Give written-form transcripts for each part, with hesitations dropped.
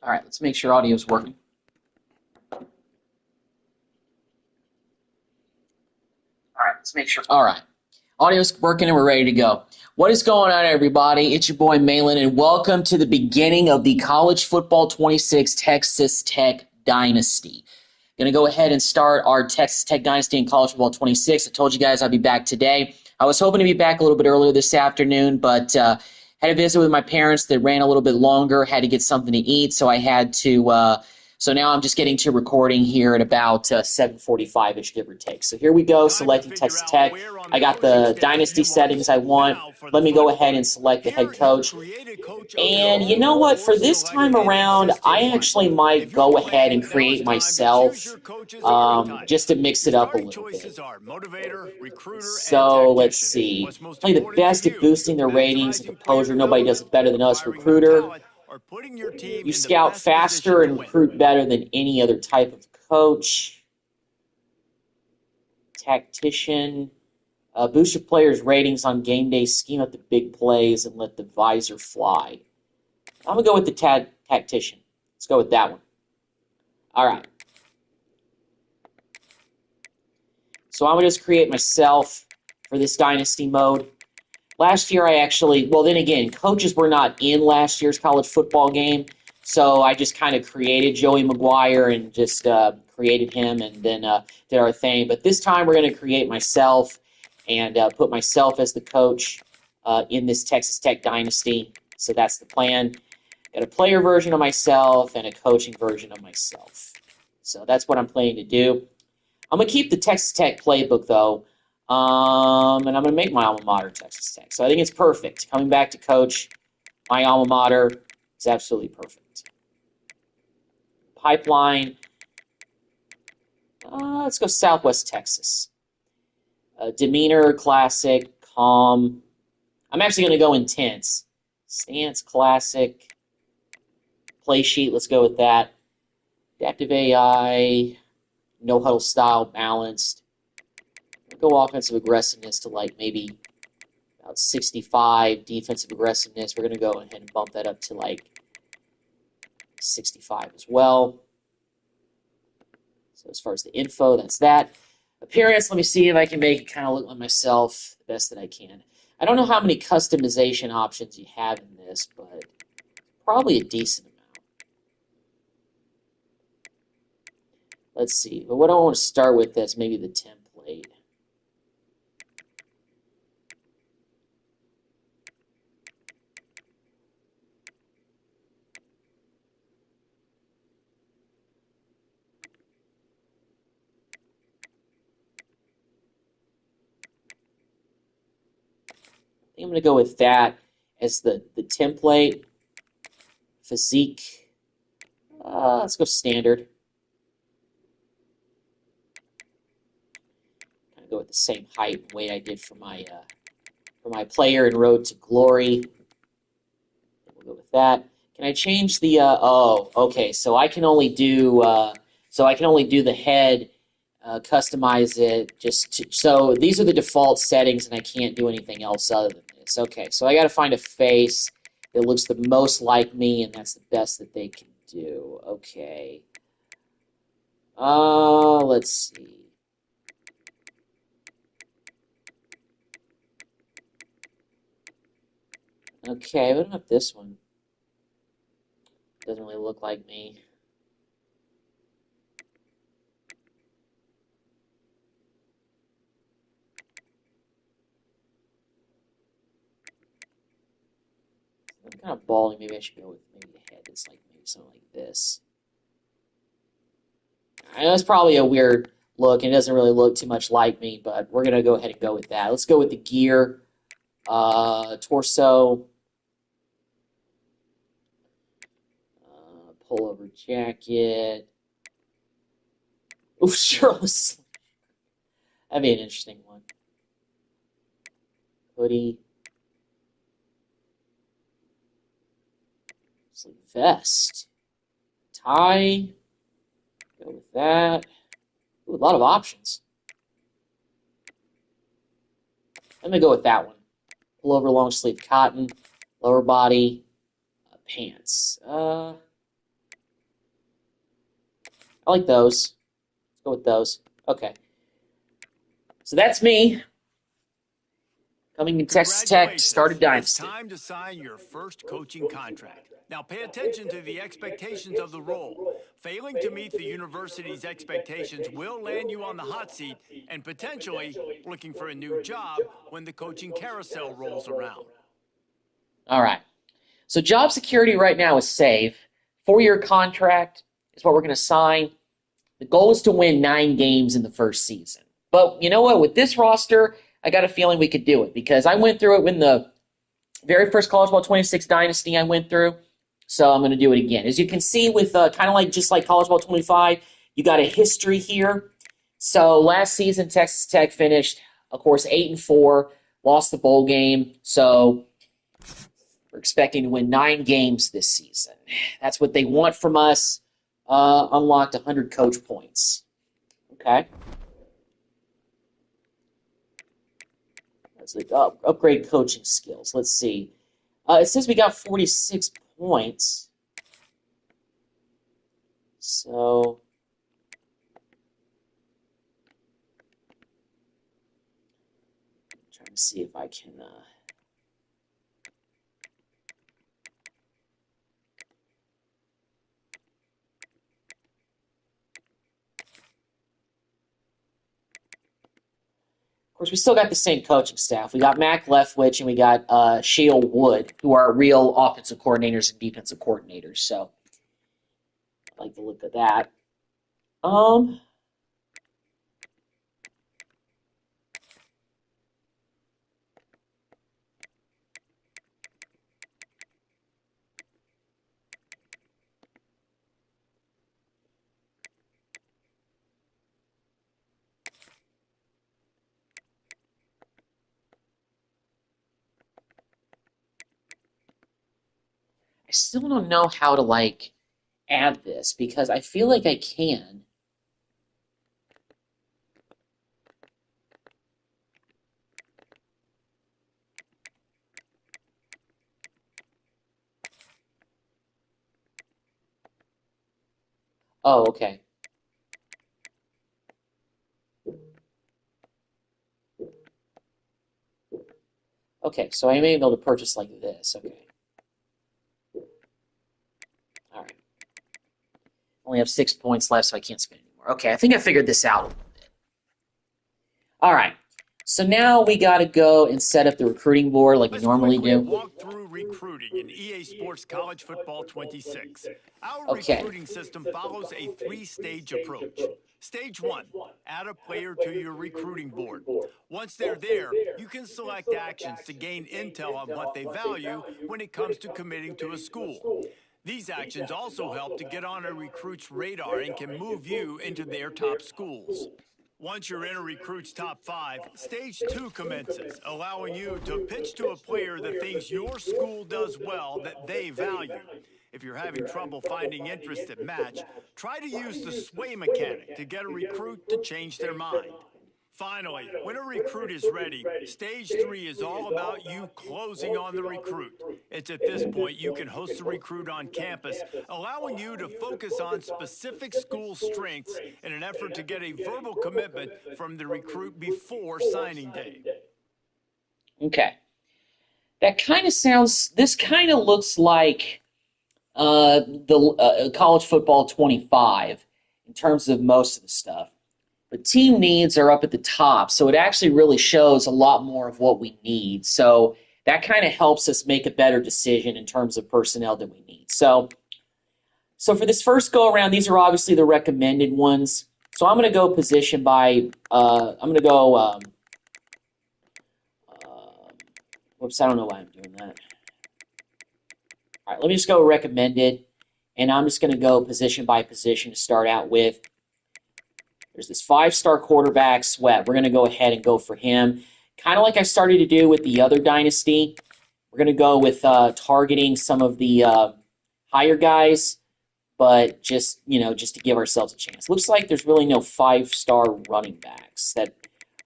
All right, let's make sure audio is working. All right, let's make sure. All right, audio's working and we're ready to go. What is going on, everybody? It's your boy Malin, and welcome to the beginning of the College Football 26 Texas Tech Dynasty. Going to go ahead and start our Texas Tech Dynasty in College Football 26. I told you guys I'd be back today. I was hoping to be back a little bit earlier this afternoon, but had a visit with my parents that ran a little bit longer, had to get something to eat, so I had to so now I'm just getting to recording here at about 7:45-ish, give or take. So here we go, selecting Texas Tech. I got the Dynasty settings I want. Let me go ahead and select the head coach. And you know what? For this time around, I actually might go ahead and create myself just to mix it up a little bit. So let's see. Play the best at boosting their ratings and composure. Nobody does it better than us. Recruiter. You scout faster and recruit better than any other type of coach. Tactician. Boost your players' ratings on game day. Scheme up the big plays and let the visor fly. I'm going to go with the tactician. Let's go with that one. All right. So I'm going to just create myself for this dynasty mode. Last year I actually, well then again, coaches were not in last year's college football game, so I just kind of created Joey McGuire and just created him and then did our thing. But this time we're going to create myself and put myself as the coach in this Texas Tech Dynasty. So that's the plan. Got a player version of myself and a coaching version of myself. So that's what I'm planning to do. I'm going to keep the Texas Tech playbook, though, and I'm going to make my alma mater Texas Tech. So I think it's perfect. Coming back to coach my alma mater is absolutely perfect. Pipeline. Let's go Southwest Texas. Demeanor, classic, calm. I'm actually going to go intense. Stance, classic. Play sheet, let's go with that. Adaptive AI. No huddle style, balanced. Go offensive aggressiveness to like maybe about 65. Defensive aggressiveness, we're going to go ahead and bump that up to like 65 as well. So as far as the info, that's that. Appearance, let me see if I can make it kind of look like myself the best that I can. I don't know how many customization options you have in this, but probably a decent amount. Let's see. But what I want to start with is maybe the template. I think I'm going to go with that as the template. Physique. Let's go standard. Kind of go with the same height and weight I did for my player in Road to Glory. We'll go with that. Can I change the? Oh, okay. So I can only do. The head. Customize it. So these are the default settings, and I can't do anything else other than this. Okay. So I got to find a face that looks the most like me, and that's the best that they can do. Okay. Let's see. Okay, what about this one? Doesn't really look like me. I'm kind of balding. Maybe I should go with maybe the head that's like maybe something like this. I know it's probably a weird look, and it doesn't really look too much like me, but we're going to go ahead and go with that. Let's go with the gear. Torso. Pullover jacket. Oh, shirtless. That'd be an interesting one. Hoodie. Sleeve vest. Tie. Go with that. Ooh, a lot of options. I'm going to go with that one. Pullover, long sleeve cotton, lower body, pants. I like those. Let's go with those. Okay. So that's me. Coming in Texas Tech to start a dynasty. It's time to sign your first coaching contract. Now pay attention to the expectations of the role. Failing to meet the university's expectations will land you on the hot seat and potentially looking for a new job when the coaching carousel rolls around. All right. So job security right now is safe. 4-year contract is what we're going to sign. The goal is to win 9 games in the first season. But you know what? With this roster, I got a feeling we could do it because I went through it in the very first College Ball 26 Dynasty I went through. So I'm going to do it again. As you can see with kind of like just like College Ball 25, you got a history here. So last season, Texas Tech finished, of course, 8-4, lost the bowl game. So we're expecting to win 9 games this season. That's what they want from us. Unlocked 100 coach points. Okay. Let's upgrade coaching skills. Let's see. It says we got 46 points. So I'm trying to see if I can Of course, we still got the same coaching staff. We got Mac Leftwich and we got Shale Wood, who are real offensive coordinators and defensive coordinators. So I like the look of that. I still don't know how to like add this because I feel like I can. Oh, okay. Okay, so I may be able to purchase like this. Okay. All right. Only have 6 points left, so I can't spend anymore. Okay, I think I figured this out a little bit. All right. So now we got to go and set up the recruiting board like we normally do. Walk through recruiting in EA Sports College Football 26. Our recruiting system follows a 3-stage approach. Stage 1, add a player to your recruiting board. Once they're there, you can select actions to gain intel on what they value when it comes to committing to a school. These actions also help to get on a recruit's radar and can move you into their top schools. Once you're in a recruit's top 5, Stage 2 commences, allowing you to pitch to a player the things your school does well that they value. If you're having trouble finding interest that match, try to use the sway mechanic to get a recruit to change their mind. Finally, when a recruit is ready, Stage 3 is all about you closing on the recruit. It's at this point you can host the recruit on campus, allowing you to focus on specific school strengths in an effort to get a verbal commitment from the recruit before signing day. Okay. That kind of sounds, this kind of looks like the College Football 25 in terms of most of the stuff. But team needs are up at the top, so it actually really shows a lot more of what we need. So that kind of helps us make a better decision in terms of personnel that we need. So for this first go-around, these are obviously the recommended ones. So I'm going to go position by, I'm going to go, whoops, I don't know why I'm doing that. All right, let me just go recommended, and I'm just going to go position by position to start out with. There's this 5-star quarterback, Sweat. We're going to go ahead and go for him. Kind of like I started to do with the other dynasty. We're going to go with targeting some of the higher guys, but just to give ourselves a chance. Looks like there's really no 5-star running backs that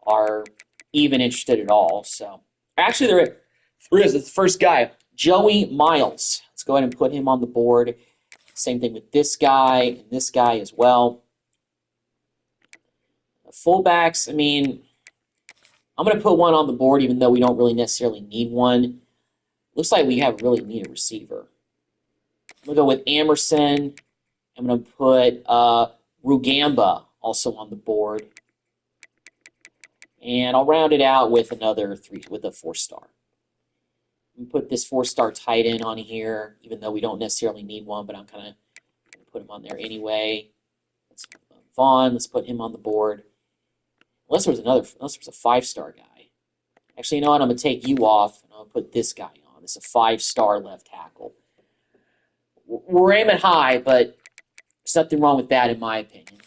are even interested at all. So actually, there is. It's the first guy, Joey Miles. Let's go ahead and put him on the board. Same thing with this guy and this guy as well. Fullbacks, I mean, I'm going to put one on the board even though we don't really necessarily need one. Looks like we really need a receiver. I'm going to go with Emerson. I'm going to put Rugamba also on the board. And I'll round it out with another 4-star. I'm going to put this 4-star tight end on here, even though we don't necessarily need one, but I'm kind of going to put him on there anyway. Vaughn, let's put him on the board. Unless there's a 5-star guy. Actually, you know what? I'm going to take you off, and I'll put this guy on. This is a 5-star left tackle. We're aiming high, but there's nothing wrong with that, in my opinion.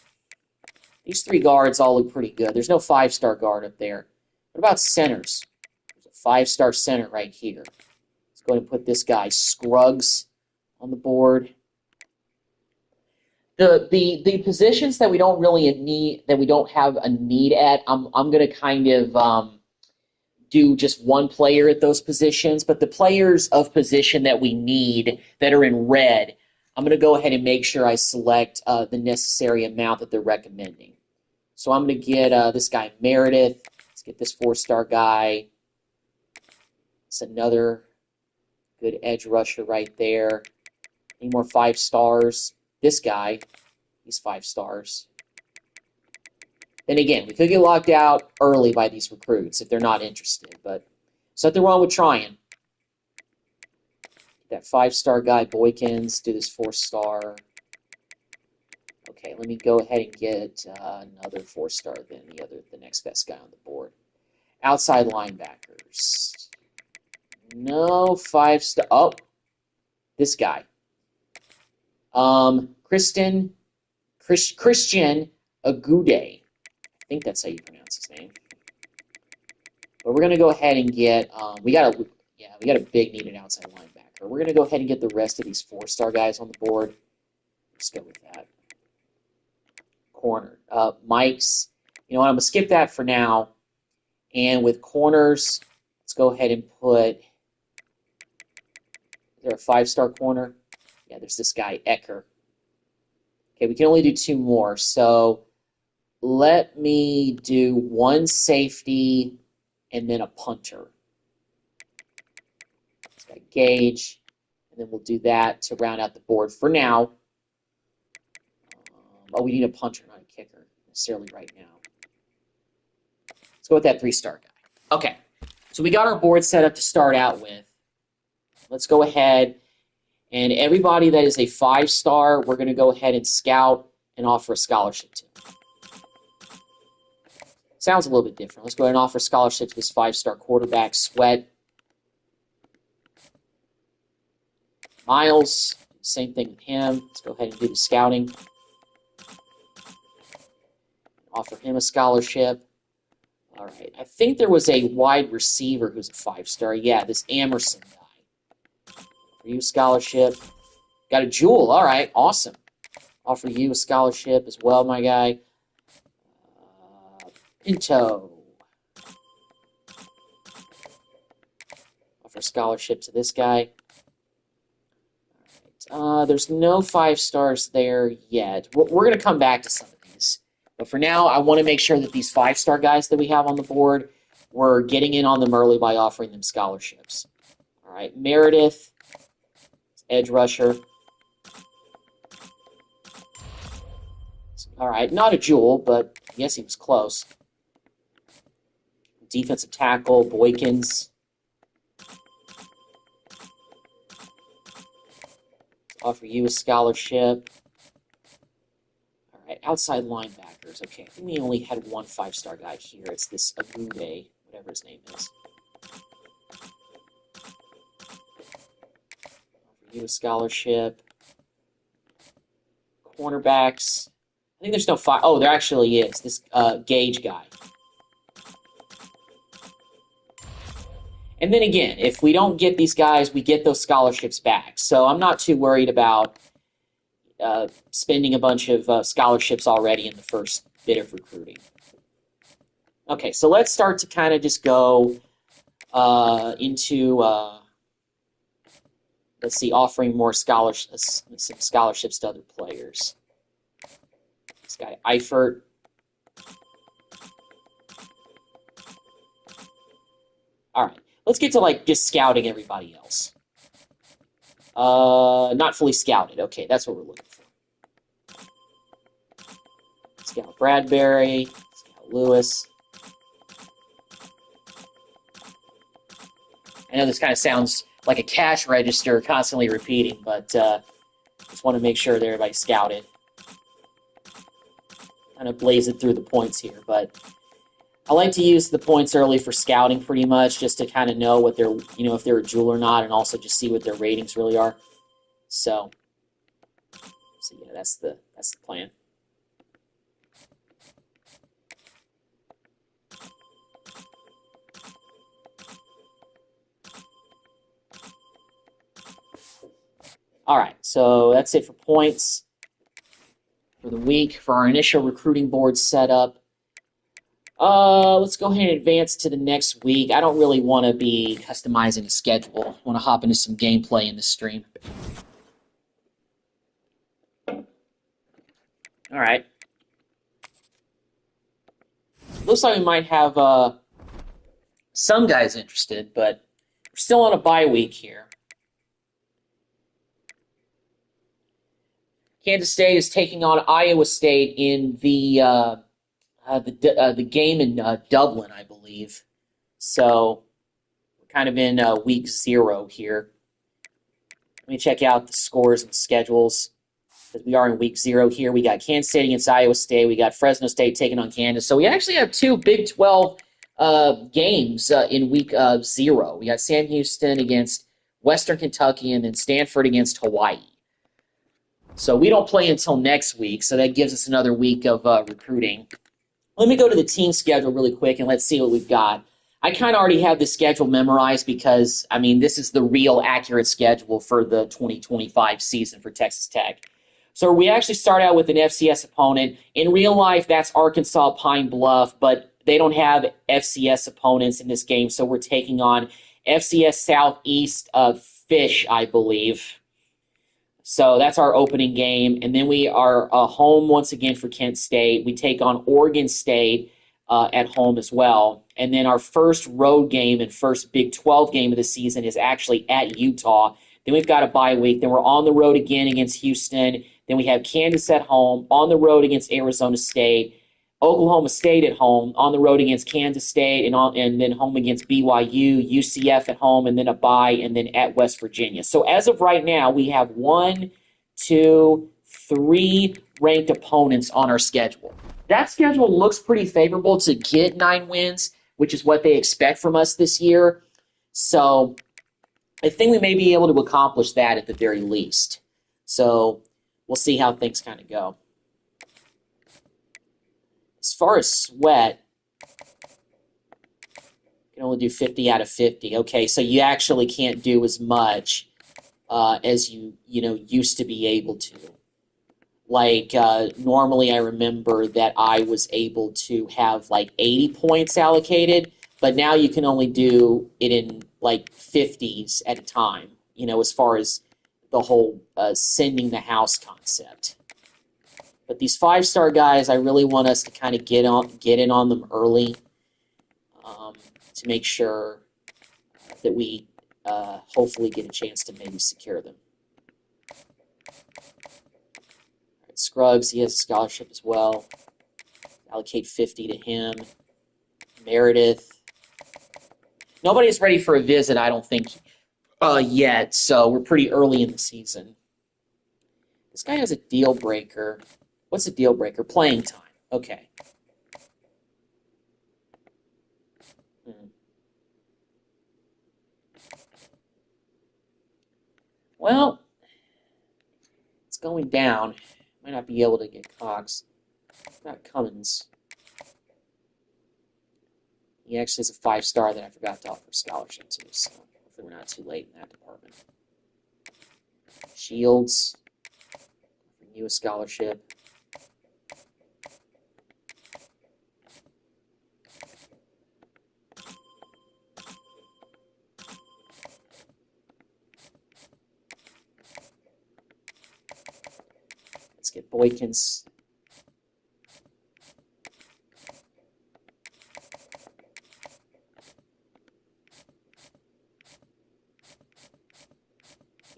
These 3 guards all look pretty good. There's no 5-star guard up there. What about centers? There's a 5-star center right here. Let's go ahead and put this guy, Scruggs, on the board. The positions that we don't really need, that we don't have a need at, I'm going to kind of do just one player at those positions. But the players of position that we need that are in red, I'm going to go ahead and make sure I select the necessary amount that they're recommending. So I'm going to get this guy, Meredith. Let's get this 4-star guy. It's another good edge rusher right there. Any more 5 stars? This guy, he's 5 stars. Then again, we could get locked out early by these recruits if they're not interested, but there's nothing wrong with trying. That 5-star guy, Boykins, do this 4-star. Okay, let me go ahead and get another 4-star then, the next best guy on the board. Outside linebackers. No 5-star. Oh, this guy. Christian Agude. I think that's how you pronounce his name. But we're going to go ahead and get, we got a big needed outside linebacker. We're going to go ahead and get the rest of these 4-star guys on the board. Let's go with that. Corner. Mike's, you know what, I'm going to skip that for now. And with corners, let's go ahead and put, is there a 5-star corner? Yeah, there's this guy, Ecker. Okay, we can only do 2 more, so let me do 1 safety and then a punter. It's got Gage, and then we'll do that to round out the board for now. We need a punter, not a kicker, necessarily right now. Let's go with that 3-star guy. Okay, so we got our board set up to start out with. Let's go ahead, and everybody that is a 5-star, we're going to go ahead and scout and offer a scholarship to. Sounds a little bit different. Let's go ahead and offer a scholarship to this 5-star quarterback, Sweat. Miles, same thing with him. Let's go ahead and do the scouting. Offer him a scholarship. All right. I think there was a wide receiver who's a 5-star. Yeah, this Emerson guy. For you, scholarship. Got a Jewel. All right. Awesome. Offer you a scholarship as well, my guy. Pinto. Offer a scholarship to this guy. All right. There's no 5 stars there yet. We're going to come back to some of these. But for now, I want to make sure that these 5-star guys that we have on the board, we're getting in on them early by offering them scholarships. All right, Meredith, edge rusher. All right, not a jewel, but I guess he was close. Defensive tackle, Boykins. Offer you a scholarship. All right, outside linebackers. Okay, I think we only had 1 5-star guy here. It's this Agude, whatever his name is. Offer you a scholarship. Cornerbacks. I think there's no 5. Oh, there actually is. This Gage guy. And then again, if we don't get these guys, we get those scholarships back. So I'm not too worried about spending a bunch of scholarships already in the first bit of recruiting. Okay, so let's start to kind of just go into, let's see, offering more scholarships to other players. This guy, Eifert. All right. Let's get to, like, just scouting everybody else. Not fully scouted. Okay, that's what we're looking for. Scout Bradbury. Scout Lewis. I know this kind of sounds like a cash register constantly repeating, but just want to make sure that everybody's scouted. Kind of blaze it through the points here, but I like to use the points early for scouting pretty much, just to kind of know what they're, if they're a jewel or not, and also just see what their ratings really are. So yeah, that's the plan. All right, so that's it for points for the week for our initial recruiting board setup. Let's go ahead and advance to the next week. I don't really want to be customizing a schedule. I want to hop into some gameplay in the stream. All right. Looks like we might have some guys interested, but we're still on a bye week here. Kansas State is taking on Iowa State in the game in Dublin, I believe. So we're kind of in week 0 here. Let me check out the scores and schedules. Because we are in week 0 here. We got Kansas State against Iowa State. We got Fresno State taking on Kansas. So we actually have 2 Big 12 games in week 0. We got Sam Houston against Western Kentucky and then Stanford against Hawaii. So we don't play until next week, so that gives us another week of recruiting. Let me go to the team schedule really quick, and let's see what we've got. I kind of already have the schedule memorized because, this is the real accurate schedule for the 2025 season for Texas Tech. So we actually start out with an FCS opponent. In real life, that's Arkansas Pine Bluff, but they don't have FCS opponents in this game, so we're taking on FCS Southeast Fish, I believe. So that's our opening game. And then we are home once again for Kent State. We take on Oregon State at home as well. And then our first road game and first Big 12 game of the season is actually at Utah. Then we've got a bye week. Then we're on the road again against Houston. Then we have Kansas at home, on the road against Arizona State, Oklahoma State at home, on the road against Kansas State, and then home against BYU, UCF at home, and then a bye, and then at West Virginia. So as of right now, we have 1, 2, 3 ranked opponents on our schedule. That schedule looks pretty favorable to get 9 wins, which is what they expect from us this year. So I think we may be able to accomplish that at the very least. So we'll see how things kind of go. As far as sweat, you can only do 50 out of 50. Okay, so you actually can't do as much as you used to be able to. Like, normally I remember that I was able to have like 80 points allocated, but now you can only do it in like 50s at a time, as far as the whole sending the house concept. But these 5-star guys, I really want us to kind of get in on them early to make sure that we hopefully get a chance to maybe secure them. All right, Scruggs, he has a scholarship as well. Allocate 50 to him. Meredith. Nobody's ready for a visit, I don't think, yet, so we're pretty early in the season. This guy has a deal breaker. What's a deal breaker? Playing time. Okay. Well, it's going down. Might not be able to get Cox. Not Cummins. He actually is a 5-star that I forgot to offer scholarship to, so hopefully we're not too late in that department. Shields. Renew a scholarship. Let's get Boykins.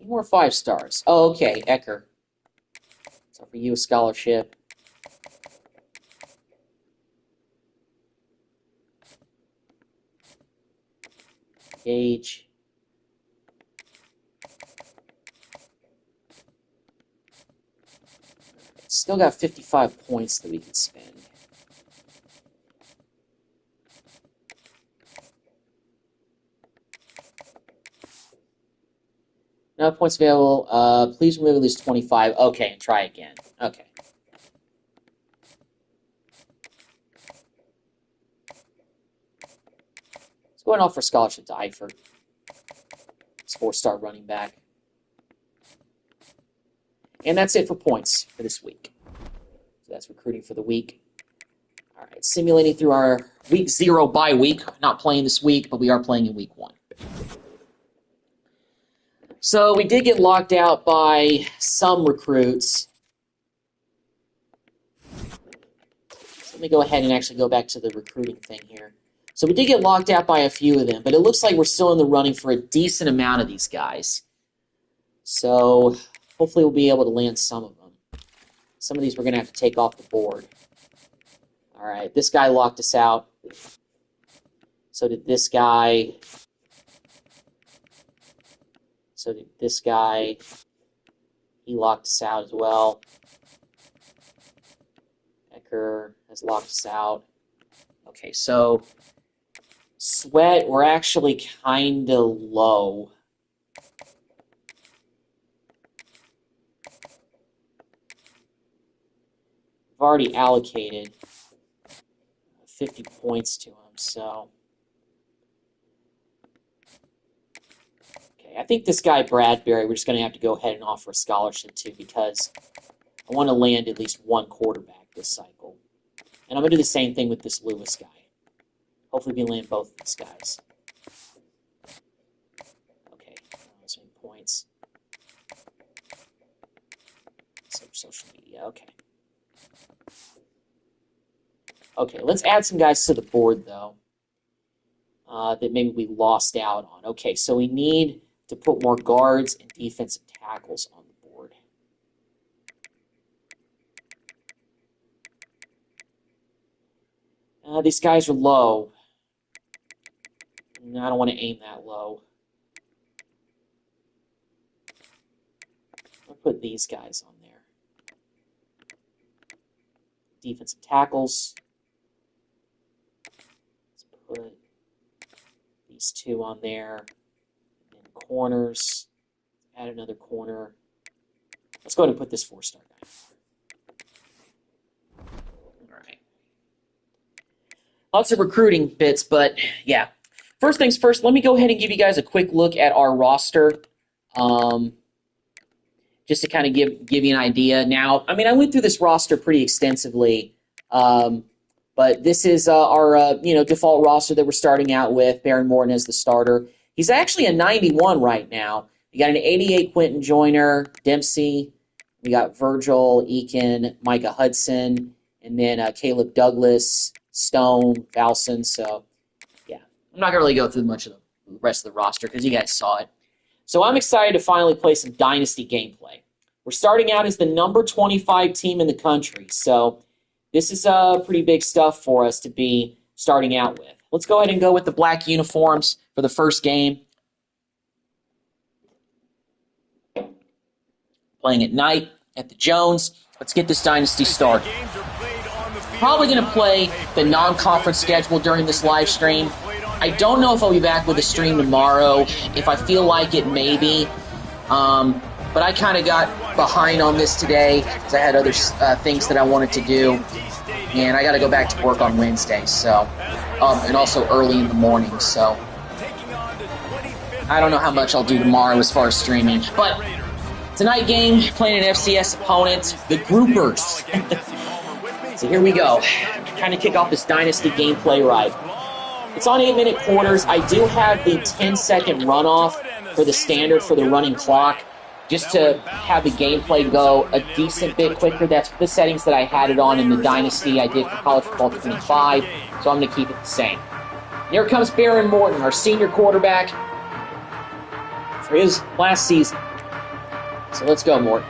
Any more 5 stars? Oh, okay, Ecker. So for you, a scholarship. Gage. Still got 55 points that we can spend. No points available. Please remove at least 25. Okay, and try again. Okay. Let's go ahead and offer scholarship to Eifert. It's 4-star running back. And that's it for points for this week. So that's recruiting for the week. All right, simulating through our week 0 bye week. Not playing this week, but we are playing in week 1. So we did get locked out by some recruits. So let me go ahead and actually go back to the recruiting thing here. So we did get locked out by a few of them, but it looks like we're still in the running for a decent amount of these guys. So hopefully we'll be able to land some of them. Some of these we're going to have to take off the board. All right, this guy locked us out. So did this guy. So did this guy. He locked us out as well. Ecker has locked us out. Okay, so Sweat, we're actually kind of low. I've already allocated 50 points to him, so. Okay, I think this guy, Bradbury, we're just going to have to go ahead and offer a scholarship to because I want to land at least one quarterback this cycle. And I'm going to do the same thing with this Lewis guy. Hopefully we land both of these guys. Okay, so many points. Social media, okay. Okay, let's add some guys to the board, though, that maybe we lost out on. Okay, so we need to put more guards and defensive tackles on the board. These guys are low. I don't want to aim that low. I'll put these guys on there. Defensive tackles. Let's put these 2 on there. And corners. Add another corner. Let's go ahead and put this 4-star guy. All right. Lots of recruiting bits, but yeah. First things first, let me go ahead and give you guys a quick look at our roster. Just to kind of give you an idea. Now, I mean, I went through this roster pretty extensively, but this is our default roster that we're starting out with. Baron Morton as the starter. He's actually a 91 right now. We got an 88 Quentin Joyner, Dempsey. We got Virgil, Eakin, Micah Hudson, and then Caleb Douglas, Stone, Valson. So, yeah, I'm not going to really go through much of the rest of the roster because you guys saw it. So I'm excited to finally play some Dynasty gameplay. We're starting out as the number 25 team in the country, so this is pretty big stuff for us to be starting out with. Let's go ahead and go with the black uniforms for the first game. Playing at night at the Jones. Let's get this Dynasty started. Probably going to play the non-conference schedule during this live stream. I don't know if I'll be back with a stream tomorrow. If I feel like it, maybe. But I kind of got behind on this today because I had other things that I wanted to do. And I got to go back to work on Wednesday, so and also early in the morning. So I don't know how much I'll do tomorrow as far as streaming. But tonight game, playing an FCS opponent, the Groupers. So here we go. Kind of kick off this Dynasty gameplay right. It's on 8-minute quarters. I do have the 10-second runoff for the standard for the running clock, just to have the gameplay go a decent bit quicker. That's the settings that I had it on in the Dynasty I did for College Football 25, so I'm going to keep it the same. Here comes Baron Morton, our senior quarterback for his last season. So let's go, Morton.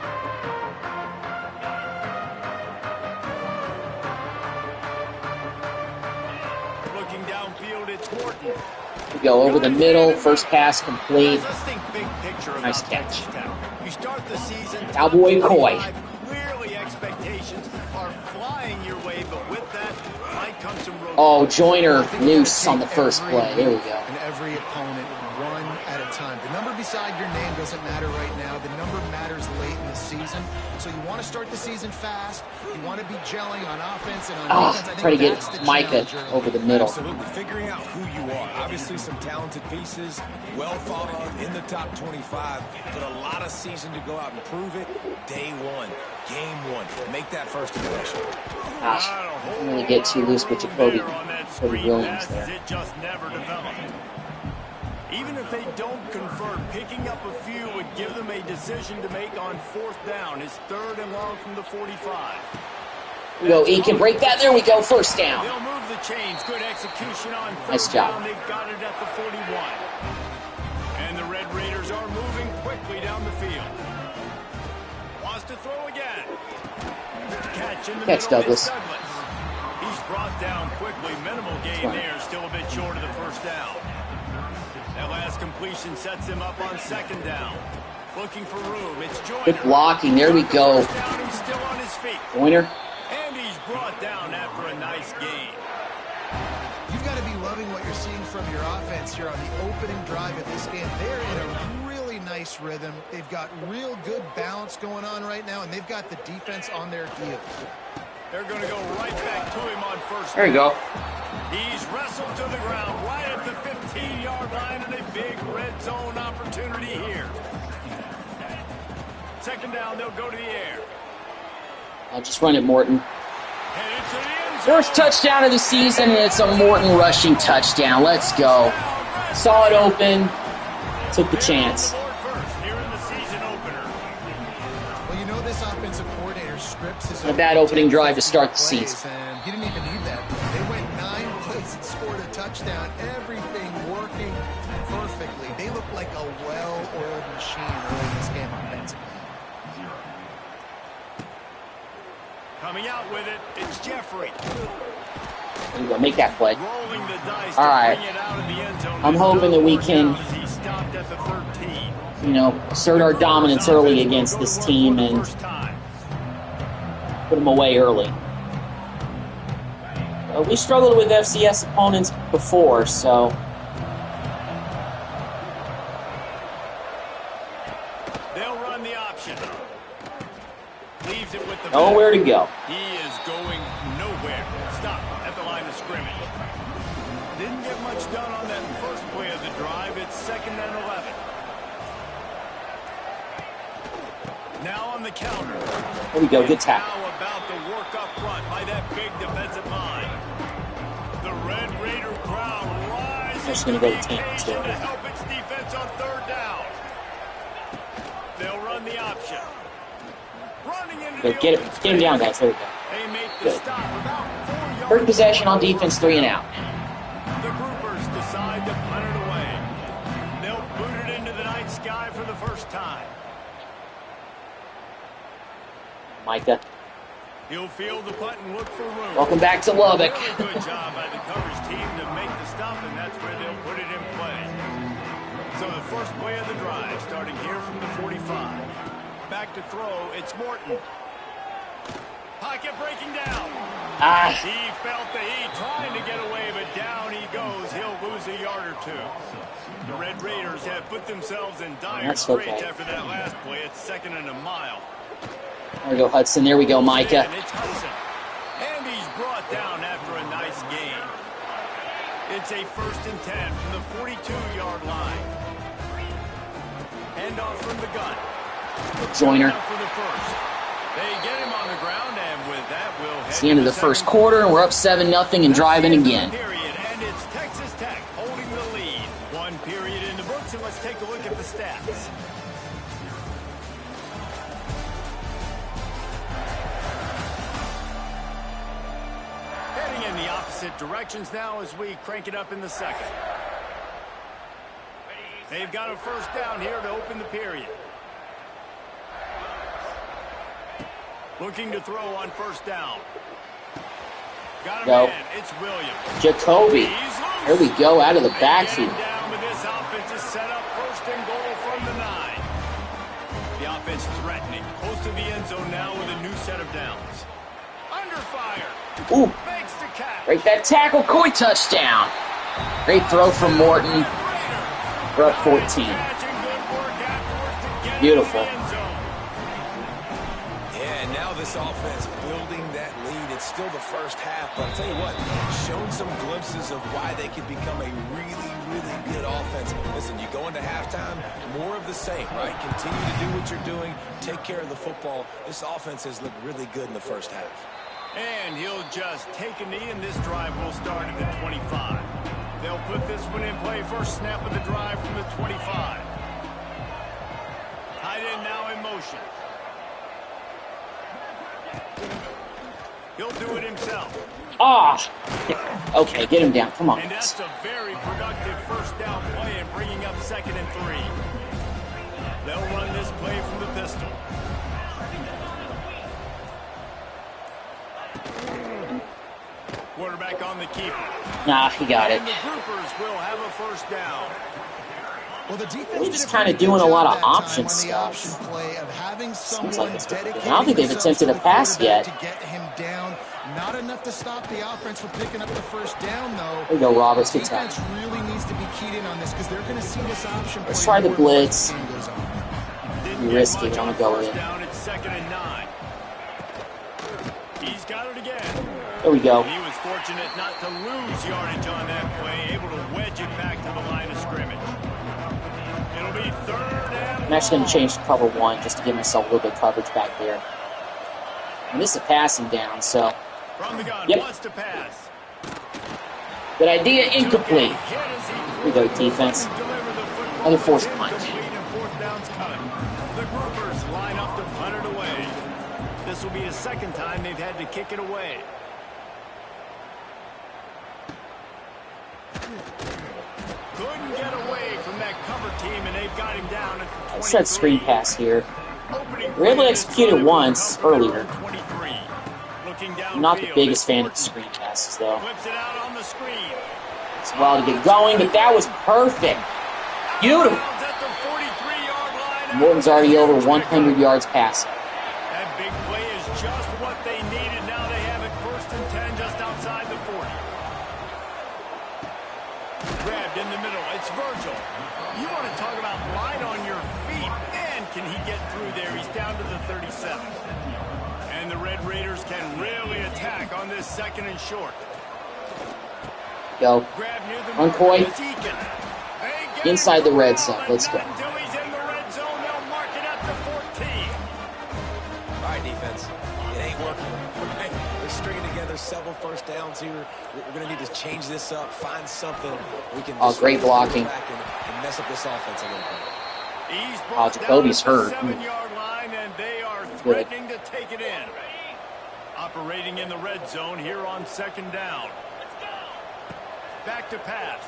Looking downfield, it's Morton. We go over the middle. First pass complete. Nice catch. You start the season. Cowboy Coy. Clearly, expectations are flying your way, but with that might come some road. Oh, Joyner loose on the first play. There we go. And every opponent one at a time. The number beside your name doesn't matter right now. The number matters late in the season. So you want to start the season fast. You want to be gelling on offense and on defense. I think try to that's get the Micah challenge over the middle. Absolutely. Figuring out who you are. Obviously some talented pieces, well thought of in the top 25, but a lot of season to go out and prove it. Day one, game one. Make that first impression. Gosh, I didn't really get too loose with Jacoby Williams there. It just never developed. Even if they don't convert, picking up a few would give them a decision to make on 4th down. It's 3rd and long from the 45. We go, he can break that. There we go, first down. They'll move the chains. Good execution on 3rd Nice job. down. They've got it at the 41. And the Red Raiders are moving quickly down the field. Wants to throw again. Catch in the middle. Douglas. He's brought down quickly. Minimal gain there. Still a bit short of the 1st down. That last completion sets him up on 2nd down. Looking for room. It's Joyner. Good blocking. There we go. He's still on his feet. Joyner. And he's brought down after a nice gain. You've got to be loving what you're seeing from your offense here on the opening drive of this game. They're in a really nice rhythm. They've got real good balance going on right now, and they've got the defense on their heels. They're going to go right back to him on 1st. There you go. He's wrestled to the ground right at the 15-yard line, and a big red zone opportunity here. 2nd down, they'll go to the air. I'll just run it, Morton. Headed to the end zone. First touchdown of the season, and it's a Morton rushing touchdown. Let's go. Saw it open. Took the chance. Here in the season opener. Well, you know this offensive coordinator scripts his A bad opening drive to start the season. And he didn't even need that. They went 9 plays and scored a touchdown. Everything working perfectly. They look like a well-oiled machine early in this game offensively. Coming out with it, it's Jeffrey. There you go. Make that play. Rolling the dice All right. to bring it out of the end zone. I'm hoping that we can, He stopped at the 13. assert our dominance early against this team and put them away early. We struggled with FCS opponents before, so they'll run the option. Leaves it with the nowhere to go. He is going nowhere. Stop at the line of scrimmage. Didn't get much done on that first play of the drive. It's 2nd and 11. Now on the counter. There we go. Good tackle. Now about the work up front by that big defensive line. The Red Raider crowd rises That's to gonna go the to 10, occasion too. to help its defense on 3rd down. They'll run the option. Running into Go, the get open him down, guys. There we go. They make the Good. stop about 4 yards. Third possession on defense, 3 and out. The groupers decide to punt it away. They'll boot it into the night sky for the first time. Micah. He'll field the punt and look for room. Welcome back to Lubbock. Really good job by the coverage team to make the stop, and that's where they'll put it in play. So the first play of the drive, starting here from the 45. Back to throw, it's Morton. Pocket breaking down. He felt the heat, trying to get away, but down he goes. He'll lose a yard or 2. The Red Raiders have put themselves in dire straits after that last play. It's 2nd and a mile. There we go, Hudson. There we go, Micah. And it's Hudson. And he's brought down after a nice gain. It's a 1st and 10 from the 42-yard line. Hand off from the gun. Joyner. For the first. They get him on the ground, and with that, we'll head It's the end of the first quarter, and we're up 7-0 and driving again. Period, and it's Texas Tech holding the lead. 1 period in the books, and let's take a look at the stats. Heading in the opposite directions now as we crank it up in the 2nd. They've got a 1st down here to open the period. Looking to throw on first down. Got him Go. in. It's Williams. Jacoby. There we go, out of the backfield. Down with this offense is set up first and goal from the 9. The offense threatening. Close to the end zone now with a new set of downs. Under fire. Ooh. Makes the catch. Break that tackle. Coy touchdown. Great throw from Morton. We're up 14. Beautiful. Yeah, and now this offense building that lead. It's still the first half, but I'll tell you what, shown some glimpses of why they could become a really, really good offense. Listen, you go into halftime, more of the same, right? Continue to do what you're doing, take care of the football. This offense has looked really good in the first half. And he'll just take a knee, and this drive will start at the 25. They'll put this one in play. First snap of the drive from the 25. Tight end now in motion. He'll do it himself. Ah! Okay, get him down. Come on. And that's a very productive first down play and bringing up 2nd and 3. They'll run this play from the pistol. Quarterback on the keeper. Nah, he got it. And the groupers will have a first down. Well, the defense They're just kind of doing a lot of option stuff. Seems like it's good. I don't think they've attempted a pass yet. To get him down. Not enough to stop the offense from picking up the first down, though. There you go, Roberts. The Good tackle. defense really needs to be keyed in on this because they're going to see this option. Let's try the blitz. Didn't Risky, get much I'm on gonna go first with it. down at 2nd and 9. He's got it again. There we go. He was fortunate not to lose yardage on that play, able to wedge it back to the line of scrimmage. It'll be 3rd and I'm actually going to change to cover 1 just to give myself a little bit of coverage back there. And this is a passing down, so. from the gun, Yep. wants to pass. Good idea, incomplete. Here we go, defense. Another forced punt. The groupers line up to punt it away. This will be a 2nd time they've had to kick it away. Couldn't get away from that cover team, and they've got him down at the 23. Set screen pass here. Opening We were able to play execute it is once earlier. 23. Looking I'm not the downfield, biggest fan of Morton screen passes, though. Flips it out on the screen. It's a while to get going, but that was perfect. Beautiful. At the 43-yard line. Morton's already over 100 yards passing. That big play is just what they needed. Now they have it 1st and 10 just outside the 40. Grabbed in the middle. It's Virgil. You want to talk about light on your feet. Man, can he get through there. He's down to the 37. And the Red Raiders can really attack on this 2nd and short. Go. Grab near the On Coy. Deacon. Inside the red zone. Let's go. Until he's in the red zone, they'll mark it at the 14. All right, defense. It ain't working. We're stringing together several first downs here. We're going to need to change this up, find something we can. Oh, great blocking. And mess up this offense a little bit. He's brought Jacoby's down at hurt. the 7-yard line, and they are threatening to take it in. Operating in the red zone here on 2nd down. Back to pass.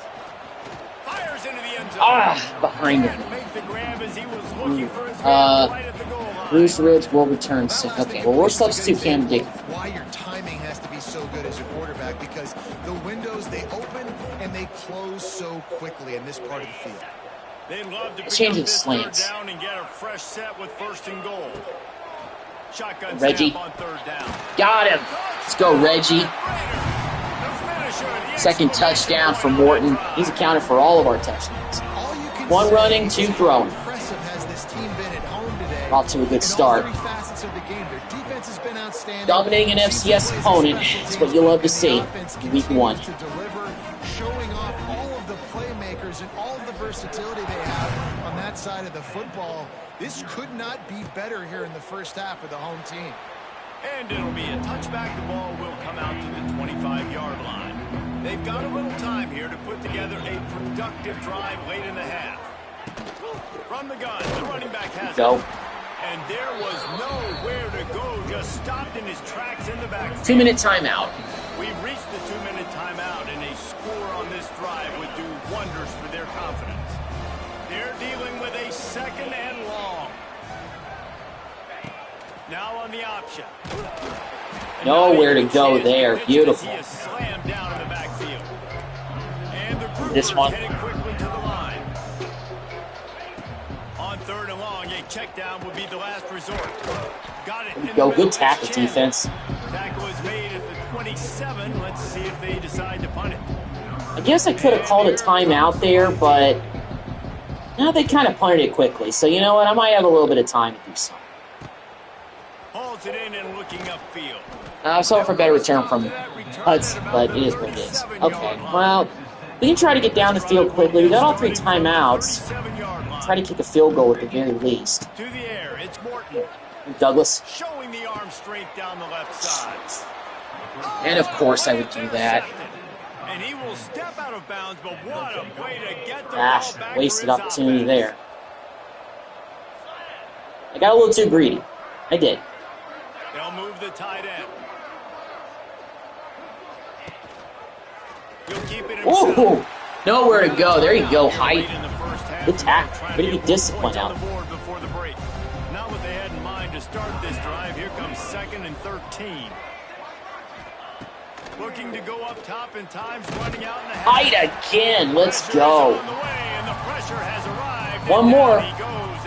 Fires into the end zone. Ah, behind him. Can't make the grab as he was looking for his man right at the goal line. Bruce Ridge will return soon. Okay, well, we'll substitute Cam Dick. Why your timing has to be so good as a quarterback, because the windows, they open and they close so quickly in this part of the field. They'd love to pick Change up of this slants. 3rd down and get a fresh set with 1st and goal. Shotgun Reggie. snap on 3rd down. Got him. Let's go, Reggie. Second touchdown for Morton. He's accounted for all of our touchdowns. One running, 2 throwing. Off to a good start. Dominating an FCS opponent. That's what you love to see in week 1. Showing off all of the playmakers and all of the versatility they have on that side of the football. This could not be better here in the first half of the home team. And it'll be a touchback. The ball will come out to the 25-yard line. They've got a little time here to put together a productive drive late in the half. From the gun, the running back has it. And there was nowhere to go, just stopped in his tracks in the backfield. 2-minute timeout. We've reached the 2-minute timeout, and a score on this drive would do wonders for their confidence. They're dealing with a 2nd and long. Now on the option. Nowhere to go there. Beautiful. This one. Quickly to the line. On 3rd and long, a check down would be the last resort. Got it. Go. Good tackle defense. Tackle is made at the 27. Let's see if they decide to punt it. I guess I could have called a timeout there, but now they kind of punted it quickly. So you know what? I might have a little bit of time to do something. Holds it in and looking upfield. I was hoping for a better return from Hudson, but it is what it is. Okay, well, we can try to get down the field quickly. We got all 3 timeouts. Try to kick a field goal at the very least. To the air, it's Morton. Douglas. Showing the arm strength down the left side. And of course I would do that. And he will step out of bounds, but what a way to get the ball back. Wasted opportunity there. I got a little too greedy. I did. They'll move the tight end. He'll keep it himself. Ooh, nowhere to go. There you go, height. Good tackle. Pretty good discipline out. Not what they had in mind to start this drive. Here comes 2nd and 13. Looking to go up top in times, running out in the height again. Let's go. One more.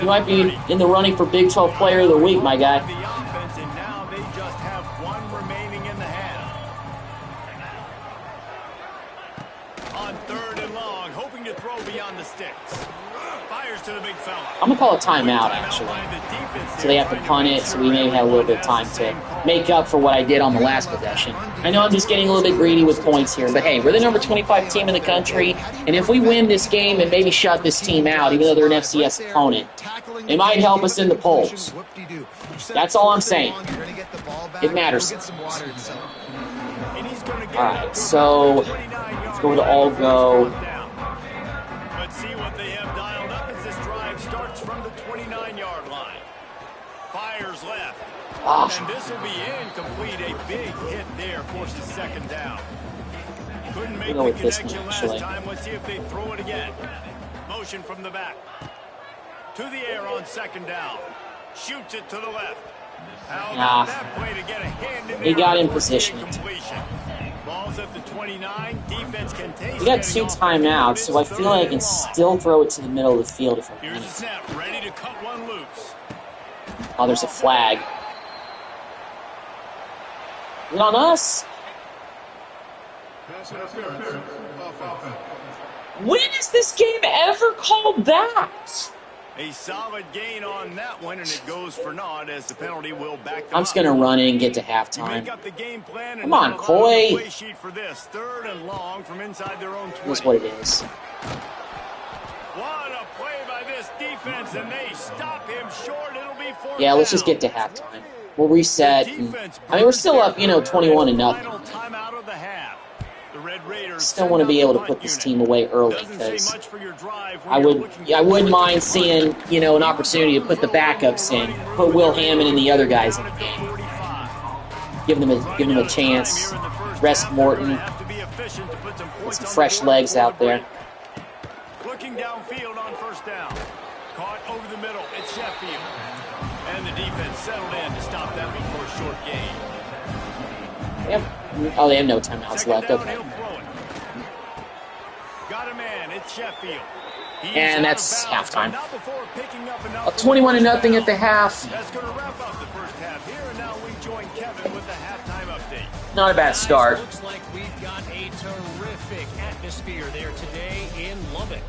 You might be in the running for Big 12 Player of the Week, my guy. And now they just have 1 remaining in the half. On 3rd and long, hoping to throw beyond the sticks. Fires to the big fella. I'm going to call a timeout, actually. So they have to punt it, so we may have a little bit of time to make up for what I did on the last possession. I know I'm just getting a little bit greedy with points here, but hey, we're the number 25 team in the country, and if we win this game and maybe shut this team out, even though they're an FCS opponent, it might help us in the polls. That's all I'm saying. It matters. Alright, so let's go with the all go. Let's see what they have dialed up as this drive starts from the 29-yard line. Fires left. And this will be incomplete. A big hit there forces 2nd down. Couldn't make the connection last time. Let's see if they throw it again. Motion from the back. To the air on 2nd down. Shoots it to the left. How about that play to get a hand in there? He got in position. Ball's at the 29. Defense can taste. We got 2 timeouts, so I feel like I can still throw it to the middle of the field if I want. Here's the snap, ready to cut one loose. Oh, there's a flag. Is it on us? When has this game ever called that? A solid gain on that one, and it goes for naught as the penalty will back them I'm just going to run in and get to halftime. Come on, Coy. For this 3rd and long from inside their own 20. That's what it is. What a play by this defense, and they stop him short. It'll be 4th Yeah, let's just get to halftime. We'll reset. And, I mean, we're still up, 21-0. Still want to be able to put this team away early because I wouldn't mind seeing, an opportunity to put the backups in, put Will Hammond and the other guys in the game. Give them a chance. Rest Morton. Get some fresh legs out there. Looking downfield on 1st down. Caught over the middle. It's Sheffield. And the defense settled in to stop that before a short gain. They have no timeouts left. Okay. Got a man. It's Sheffield. And that's halftime. 21-0 at the half. That's going to wrap up the first half here, and now we join Kevin with the halftime update. Not a bad start. Looks like we've got a terrific atmosphere there today in Lubbock.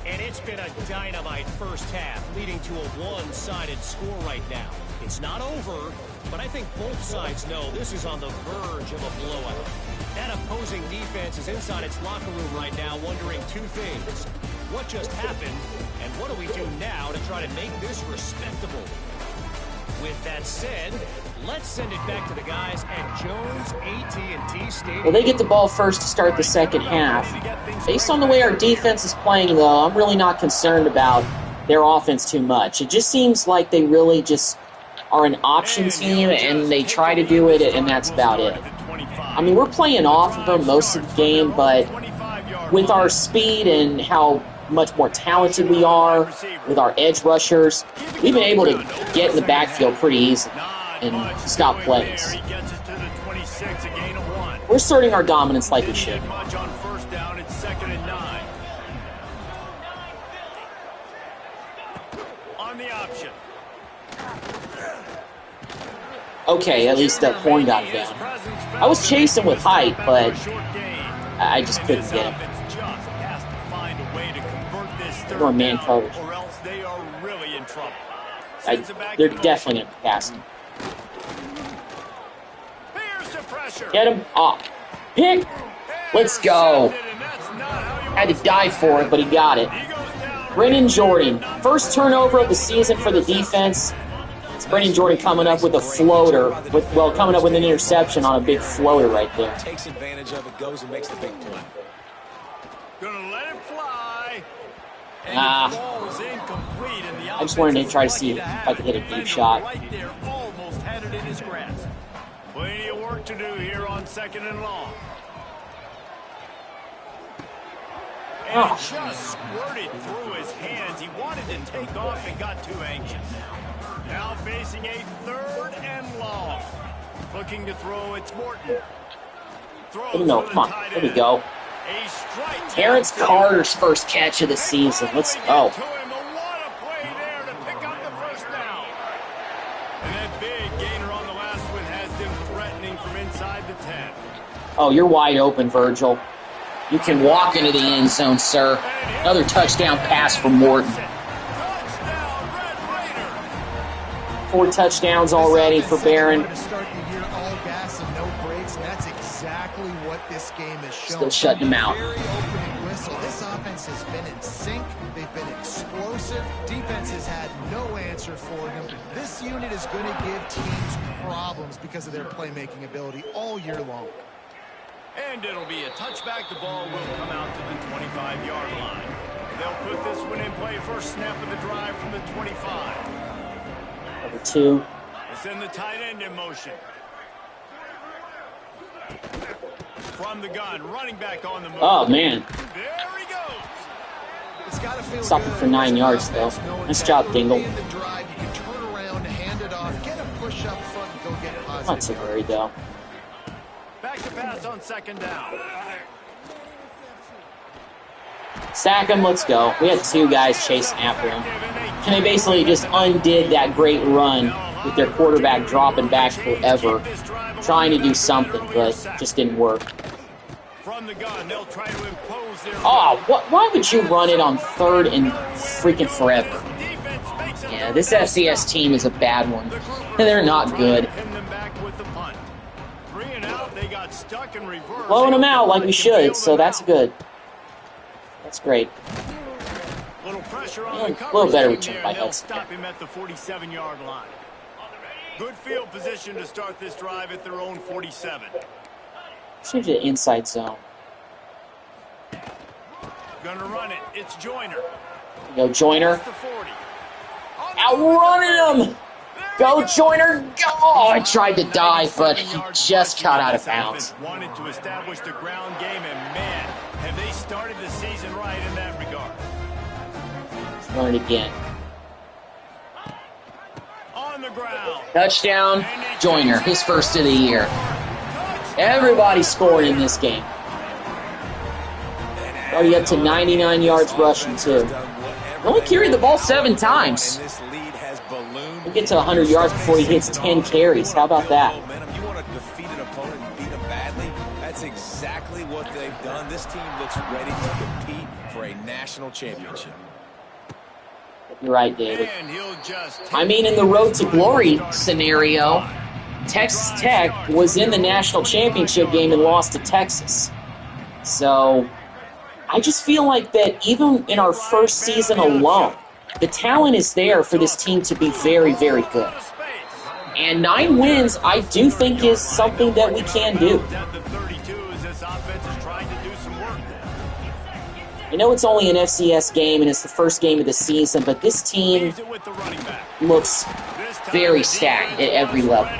And it's been a dynamite first half, leading to a one-sided score right now. It's not over, but I think both sides know this is on the verge of a blowout. That opposing defense is inside its locker room right now wondering 2 things. What just happened, and what do we do now to try to make this respectable? With that said, let's send it back to the guys at Jones AT&T Stadium. Well, they get the ball first to start the second half. Based on the way our defense is playing, though, I'm really not concerned about their offense too much. It just seems like they really just are an option team, and they try to do it, and that's about it. I mean, we're playing off of them most of the game, but with our speed and how much more talented we are with our edge rushers, we've been able to get in the backfield pretty easily and stop plays. We're asserting our dominance like we should. Okay, at least that horn got it down. I was chasing with height, but I just couldn't get him. Or man coverage. They're definitely going to pass him. Get him up. Pick! Let's go. Had to die for it, but he got it. Brennan Jordan. First turnover of the season for the defense. It's Brennan Jordan coming up with a floater. Coming up with an interception on a big floater right there. Takes advantage of it, goes and makes the big play. Gonna let it fly. I just wanted to try to see if I could hit a deep shot. Right there, almost had it in his grasp. Plenty of work to do here on 2nd and long. And it just squirted through his hands. He wanted to take off and got too anxious. Now facing a 3rd and long. Looking to throw, it's Morton. No, come on. There we go. Terrence Carter's first catch of the season. Let's go. Oh, you're wide open, Virgil. You can walk into the end zone, sir. Another touchdown pass from Morton. 4 touchdowns already for Barron. Still shutting him out. This offense has been in sync. They've been explosive. Defense has had no answer for him. This unit is going to give teams problems because of their playmaking ability all year long. And it'll be a touchback. The ball will come out to the 25-yard line. They'll put this one in play. First snap of the drive from the 25. Number 2. It's in the tight end in motion. From the gun, running back on the move. Oh, man. There he goes. It's gotta feel Stopped him for 9 yards, though. Nice job, Dingle. Not too worried, though. Back to pass on 2nd down. Sack him, let's go. We had 2 guys chasing after him. And they basically just undid that great run with their quarterback dropping back forever, trying to do something, but just didn't work. From the gun, they'll try to impose their why would you run it on 3rd and freaking forever? Yeah, this FCS team is a bad one. They're not good. Blowing them out like we should, so that's good. That's great. A little better return by Hudson. Stop him at the 47-yard line. Good field position to start this drive at their own 47. Change to the inside zone. Gonna run it. It's Joyner. Go, Joyner. Outrunning him! Go, Joyner! Go! Oh, I tried to dive, but he just got out of bounds. Wanted to establish the ground game, and man, have they started the season right in that regard. Let's run it again. On the ground. Touchdown, Joyner, his first of the year. Everybody scored in this game. Already up to 99 yards rushing, too. Only carried the ball 7 times. We'll get to 100 yards before he hits 10 carries. How about that? You want to defeat an opponent and beat them badly? That's exactly what they've done. This team looks ready to compete for a national championship. You're right, David. I mean, in the road to glory scenario, Texas Tech was in the national championship game and lost to Texas. So I just feel like that even in our first season alone, the talent is there for this team to be very, very good. And 9 wins, I do think, is something that we can do. I know it's only an FCS game and it's the first game of the season, but this team looks very stacked at every level.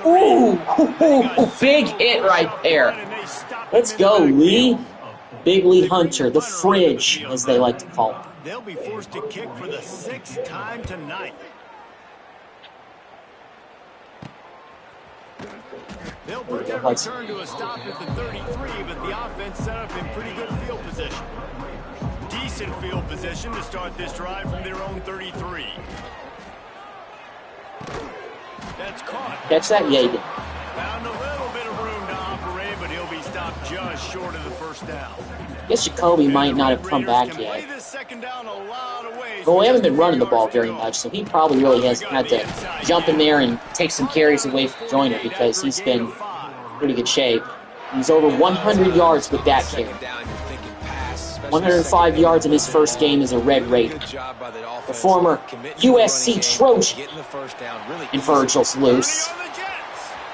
Ooh, big hit right there. Let's go, Lee. Big Lee Hunter, the fridge, as they like to call him. They'll be forced to kick for the 6th time tonight. They'll put their return to a stop at the 33, but the offense set up in pretty good field position. Decent field position to start this drive from their own 33. That's caught. Catch that, yeah, he did. Found a little bit of room to operate, but he'll be stopped just short of the first down. I guess Jacoby might not have come back yet. Well, we haven't been running the ball very much, so he probably really has had to jump in there and take some carries away from Joyner because he's been in pretty good shape. He's over 100 yards with that carry. 105 yards in his first game as a Red Raider. The former USC Trojan. And Virgil's loose.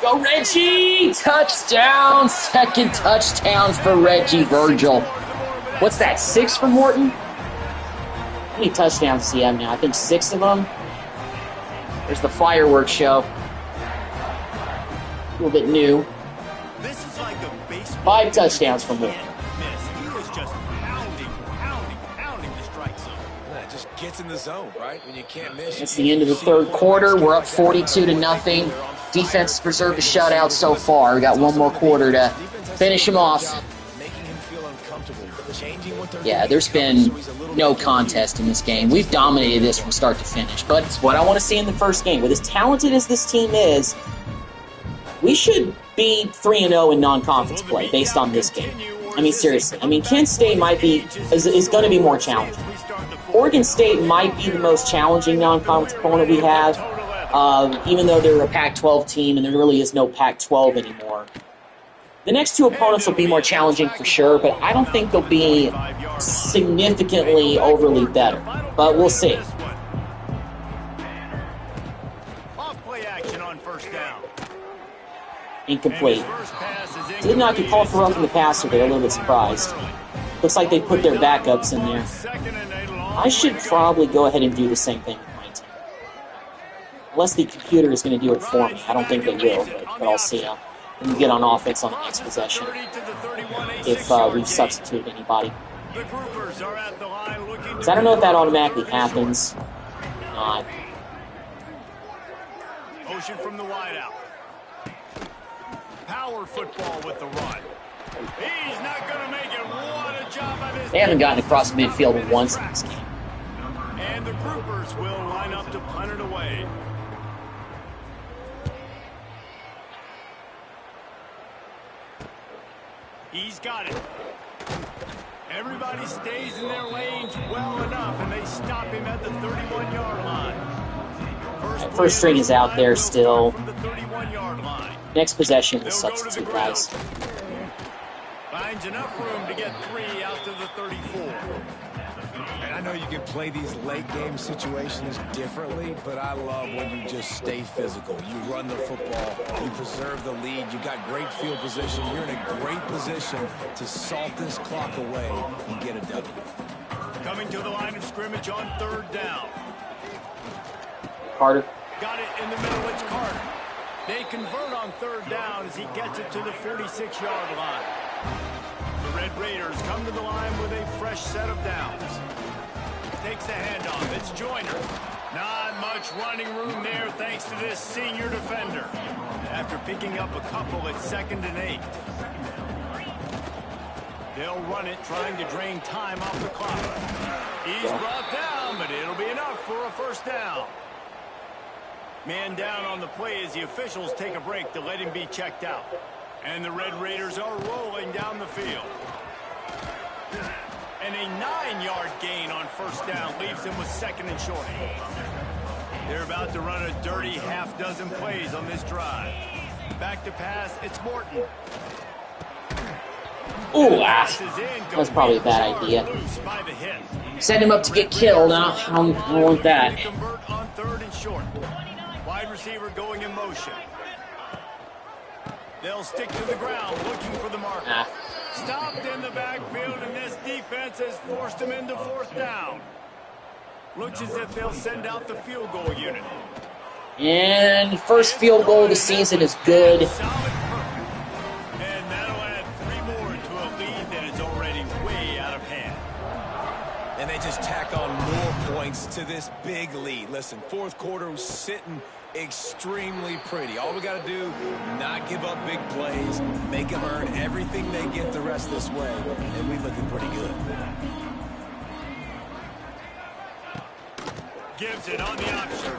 Go Reggie! Touchdown! Second touchdown for Reggie Virgil. What's that, 6 for Morton? How many touchdowns does he have now? I think 6 of them. There's the fireworks show. A little bit new. 5 touchdowns for Morton. Gets in the zone, right? When you can't miss. It's the end of the third quarter. We're up 42-0. Defense has preserved a shutout so far. We got one more quarter to finish him off. Yeah, there's been no contest in this game. We've dominated this from start to finish, but it's what I want to see in the first game. With as talented as this team is, we should be 3-0 in non-conference play based on this game. I mean, seriously. I mean, Kent State is going to be more challenging. Oregon State might be the most challenging non-conference opponent we have, even though they're a Pac-12 team and there really is no Pac-12 anymore. The next 2 opponents will be more challenging for sure, but I don't think they'll be significantly overly better. But we'll see. Off-play action on first down. Incomplete. Did not get called for roughing the passer there. A little bit surprised. Looks like they put their backups in there. I should probably go ahead and do the same thing with my team. Unless the computer is going to do it for me. I don't think they will, but I'll see when we get on offense on the next possession. If we've substituted anybody. So I don't know if that automatically happens. Not. Motion from the wideout. Power football with the run. He's not going to make it. What a job by this. They haven't gotten across midfield once in this game. And the groupers will line up to punt it away. He's got it. Everybody stays in their lanes well enough, and they stop him at the 31-yard line. First string is out there still. From the 31-yard line. Next possession is substitute, guys. Finds enough room to get 3 out to the 34. And I know you can play these late game situations differently, but I love when you just stay physical. You run the football, you preserve the lead, you got great field position, you're in a great position to salt this clock away and get a W. Coming to the line of scrimmage on 3rd down. Carter. Got it in the middle, it's Carter. They convert on 3rd down as he gets it to the 46-yard line. The Red Raiders come to the line with a fresh set of downs. Takes the handoff. It's Joyner. Not much running room there thanks to this senior defender. After picking up a couple at 2nd and 8. They'll run it, trying to drain time off the clock. He's brought down, but it'll be enough for a first down. Man down on the play as the officials take a break to let him be checked out. And the Red Raiders are rolling down the field. And a 9-yard gain on first down leaves him with 2nd and short. They're about to run a dirty half-dozen plays on this drive. Back to pass, it's Morton. Ooh, that was probably a bad idea. Send him up to get killed. I don't want that. Convert on 3rd and short. Wide receiver going in motion. They'll stick to the ground, looking for the marker. Stopped in the backfield, and this defense has forced him into 4th down. Looks as if they'll send out the field goal unit. And first field goal of the season is good. And that'll add 3 more to a lead that is already way out of hand. And they just tack on more points to this big lead. Listen, fourth quarter was sitting extremely pretty. All we got to do, not give up big plays, make them earn everything they get the rest of this way, and we're looking pretty good. Gives it on the option.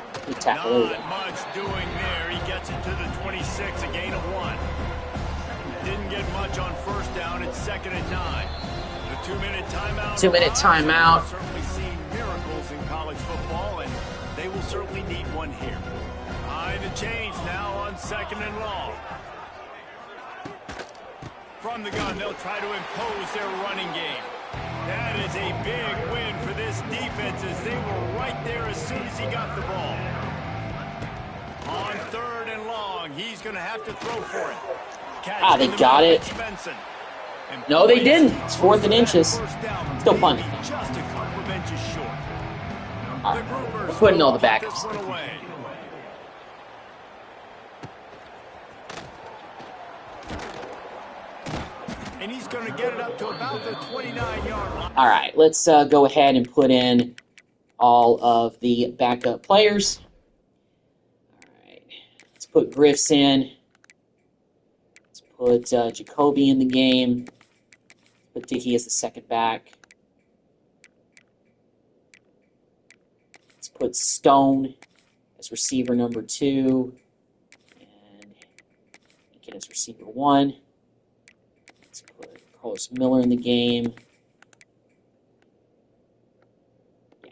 Not much doing there. He gets it to the 26, a gain of 1. Didn't get much on first down. It's 2nd and 9. The 2-minute timeout. 2-minute timeout. We've certainly seen miracles in college football, and they will certainly need one here. Behind the chains now on 2nd and long. From the gun, they'll try to impose their running game. That is a big win for this defense as they were right there as soon as he got the ball. On 3rd and long, he's going to have to throw for it. They got it. No, they didn't. It's 4th and inches. Still punting. Just a couple of inches short. All right. We're putting all the backups. And he's going to get it up to about the 29-yard line. All right, let's go ahead and put in all of the backup players. All right, let's put Griffs in. Let's put Jacoby in the game. Put Dickey as the second back. Let's put Stone as receiver number 2. And Lincoln as receiver 1. Let's put Carlos Miller in the game. Yeah.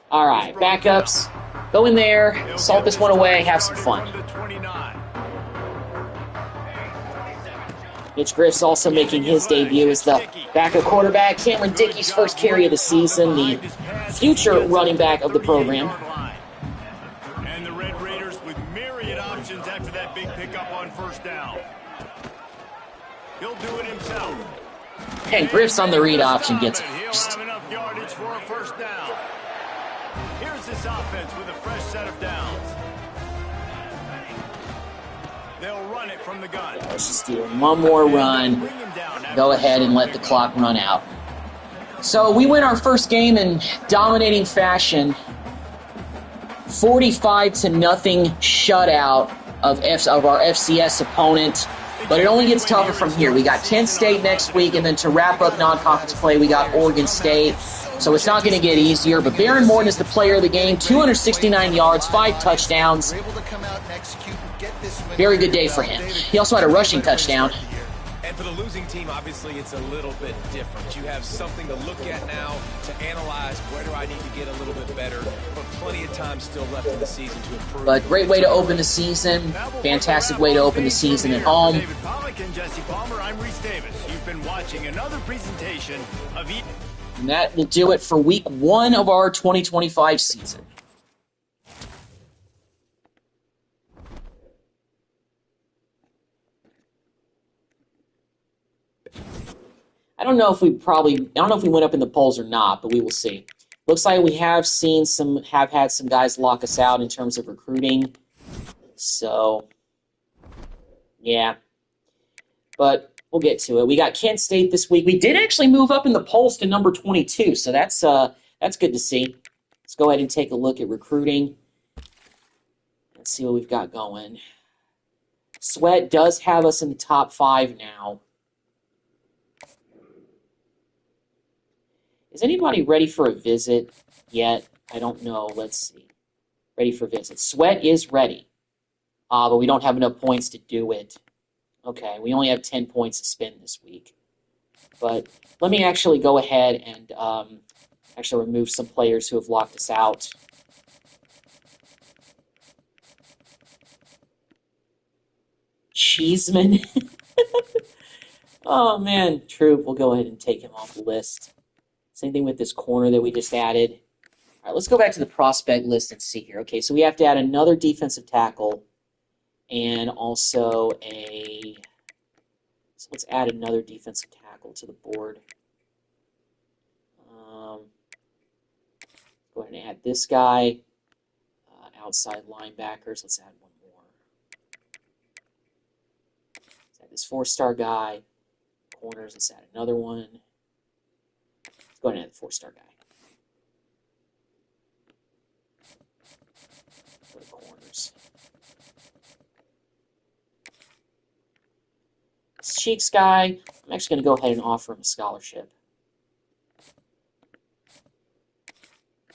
All right, backups. Go in there, salt this one away, have some fun. Mitch Griff's also making his debut as the backup quarterback. Cameron Dickey's first carry of the season, the future running back of the program. And the Red Raiders with myriad options after that big pickup on first down. He'll do it himself. And Griff's on the read option gets He'll have enough yardage for a first down. Here's this offense with a fresh set of downs. They'll run it from the gun. Let's just do one more run. Go ahead and let the clock run out. So we win our first game in dominating fashion. 45-0 shutout of our FCS opponent. But it only gets tougher from here. We got Kent State next week, and then to wrap up non-conference play, we got Oregon State. So it's not going to get easier. But Baron Morton is the player of the game. 269 yards, 5 touchdowns. Very good day for him. He also had a rushing touchdown. And for the losing team, obviously, it's a little bit different. You have something to look at now to analyze where do I need to get a little bit better, but plenty of time still left in the season to improve. But great way to open the season. Fantastic way to open the season at home. David Pollack and Jesse Palmer, I'm Reese Davis. You've been watching another presentation of And that will do it for week 1 of our 2025 season. I don't know if we went up in the polls or not, but we will see. Looks like we have had some guys lock us out in terms of recruiting. So, yeah. But we'll get to it. We got Kent State this week. We did actually move up in the polls to number 22, so that's good to see. Let's go ahead and take a look at recruiting. Let's see what we've got going. Sweat does have us in the top 5 now. Is anybody ready for a visit yet? I don't know. Let's see. Ready for visit. Sweat is ready, but we don't have enough points to do it. Okay, we only have 10 points to spend this week. But let me actually go ahead and actually remove some players who have locked us out. Cheeseman. Oh, man. Troop, we'll go ahead and take him off the list. Same thing with this corner that we just added. All right, let's go back to the prospect list and see here. Okay, so we have to add another defensive tackle and also so let's add another defensive tackle to the board. Go ahead and add this guy. Outside linebackers. Let's add one more. Let's add this 4-star guy. Corners. Let's add another one. Let's go ahead and add the 4-star guy. For the corners. This Cheeks guy, I'm actually going to go ahead and offer him a scholarship.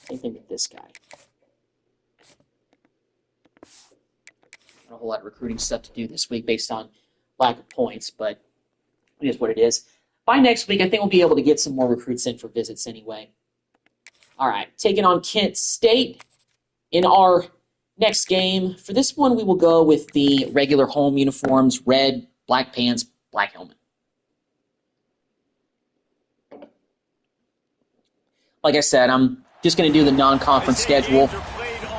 Same thing with this guy. Not a whole lot of recruiting stuff to do this week based on lack of points, but it is what it is. By next week, I think we'll be able to get some more recruits in for visits anyway. All right, taking on Kent State in our next game. For this one, we will go with the regular home uniforms, red, black pants, black helmet. Like I said, I'm just going to do the non-conference schedule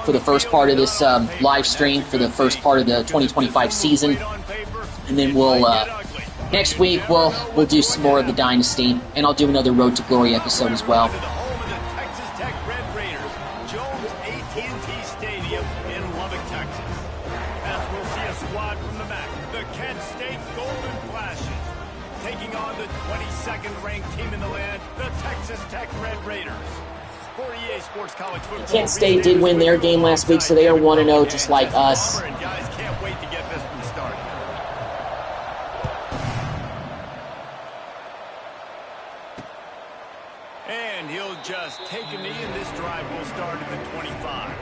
for the first part of this live stream for the first part of the 2025 season, and then we'll next week we'll do some more of the Dynasty, and I'll do another Road to Glory episode as well. Kent State did win their game last week, so they are 1-0, just like us. And he'll just take a knee, and this drive will start at the 25.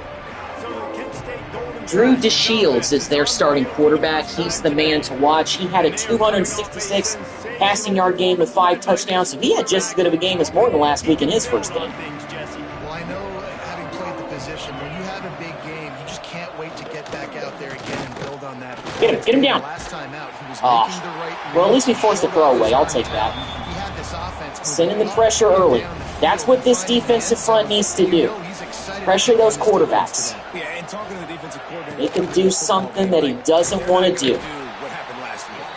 So the Kent State Golden Drew DeShields is their starting quarterback. He's the man to watch. He had a 266 passing yard game with 5 touchdowns, so he had just as good of a game as Morton last week in his first game. Well, I know, having played the position, when you have a big game, you just can't wait to get back out there again and build on that. Get him down. Last time out, he was making the right well, at least we forced the throw away. I'll take that. He had this offense sending the pressure early. That's what this defensive front needs to do. Pressure those quarterbacks. Make him do something that he doesn't want to do.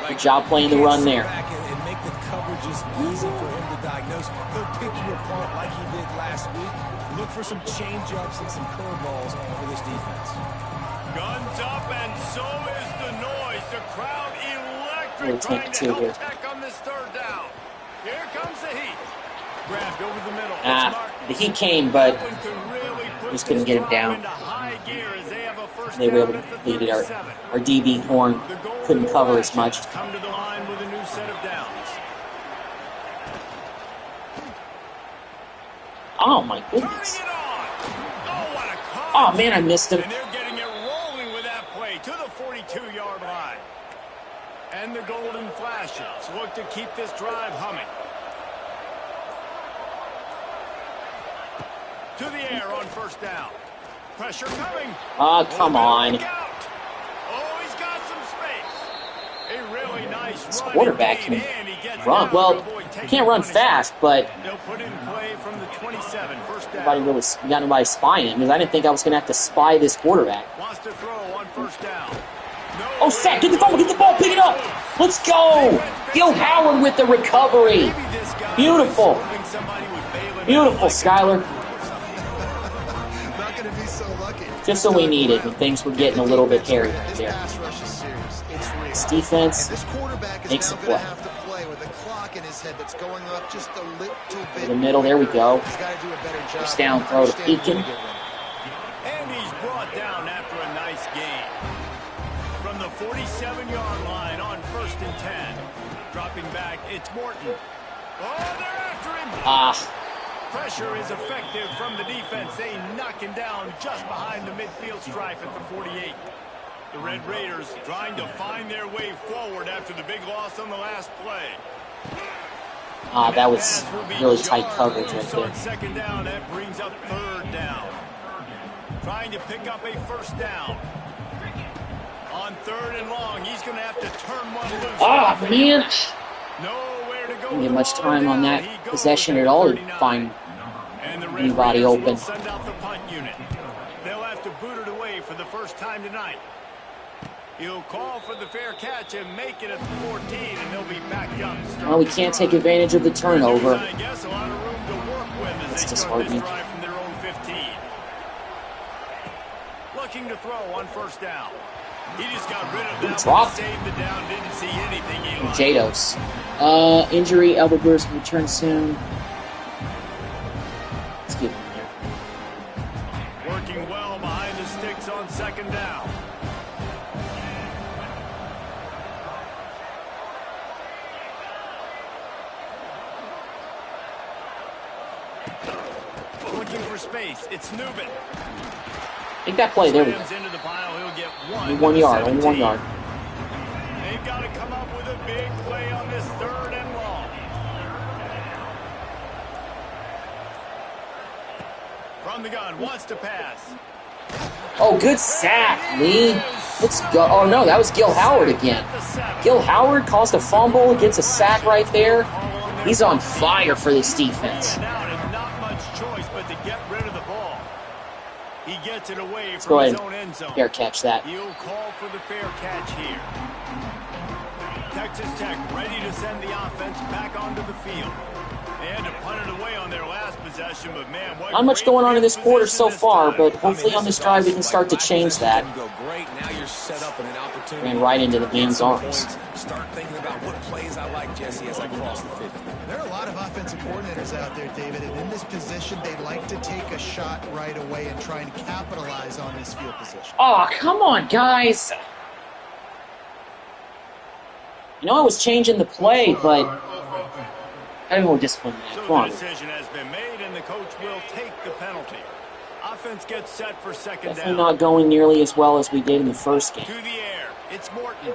Good job playing the run there. And make the coverages easy for him to diagnose. He'll pick you apart like he did last week. Look for some change-ups and some curveballs for this defense. Guns up, and so is the noise. The crowd electric, trying to help Tech on this third down. Here comes the heat. Grabbed over the middle. The heat came, but just couldn't get him down. They were able to complete it. Our DB Horn couldn't cover as much. Come to the line with a new set of downs. Oh my goodness. Oh man, I missed him. And they're getting it rolling with that play to the 42-yard line. And the golden flashes look to keep this drive humming. To the air on first down. Pressure coming. Come on. Oh, he's got some space. A really nice this quarterback can run. Well, he can't run fast, but they'll put in play from the 27. First down. nobody really got nobody spying him because I didn't think I was going to have to spy this quarterback. Wants to throw on first down. Oh, sack! Get the ball, pick it up. Let's go. Gil Howard with the recovery. Beautiful. Beautiful, Skyler. Just so we needed when things were getting a little bit hairy right there. This defense makes a play. In the middle, there we go. First down throw to Pekin. And he's brought down after a nice game. From the 47-yard line on 1st and 10. Dropping back, it's Morton. Oh, they're after him. Pressure is effective from the defense. They knock him down just behind the midfield stripe at the 48. The Red Raiders trying to find their way forward after the big loss on the last play. That was really tight coverage right there. Second down, that brings up third down. Trying to pick up a first down. On 3rd and long, he's going to have to turn one loose. Man. Nowhere to go. Didn't get much time on that possession at all to find anybody open. Send out the punt unit. They'll have to boot it away for the first time tonight. He'll call for the fair catch and make it at the 14, and they'll be backed up. Well, we can't take advantage of the turnover. I guess a lot of room to work with as That's they start this disheartening. drive from their own 15. Looking to throw on first down. He just got rid of that. Dropped. Saved the down. Didn't see anything he liked. Jados. Injury, elbow burst, can return soon. Let's get him here. Working well behind the sticks on second down. Looking for space. It's Nubin. Take that play. There we go. Into the pile. He'll get Only 1 yard. Only 1 yard. They've got to come up with a big play on this third and long. From the gun, wants to pass. Oh, good sack, Lee. Let's go. Oh, no, that was Gil Howard again. Gil Howard caused a fumble, gets a sack right there. He's on fire for this defense. Not much choice but to get rid of the ball. He gets it away Let's from go his ahead own end zone. and fair catch that. He'll call for the fair catch here. Texas Tech ready to send the offense back onto the field. They had to punt it away on their last possession, but man, what Not much going on in this quarter so far, but hopefully on this drive we can start to change that. Ran right into the man's arms. Start thinking about what plays I like, Jesse, as I cross the 50. There are a lot of offensive coordinators out there, David, and in this position, they like to take a shot right away and try and capitalize on this field position. Oh, come on, guys. You know I was changing the play, but I need more discipline, man. So Come on. the decision has been made, and the coach will take the penalty. Offense gets set for second Definitely down. not going nearly as well as we did in the first game. To the air. It's Morton.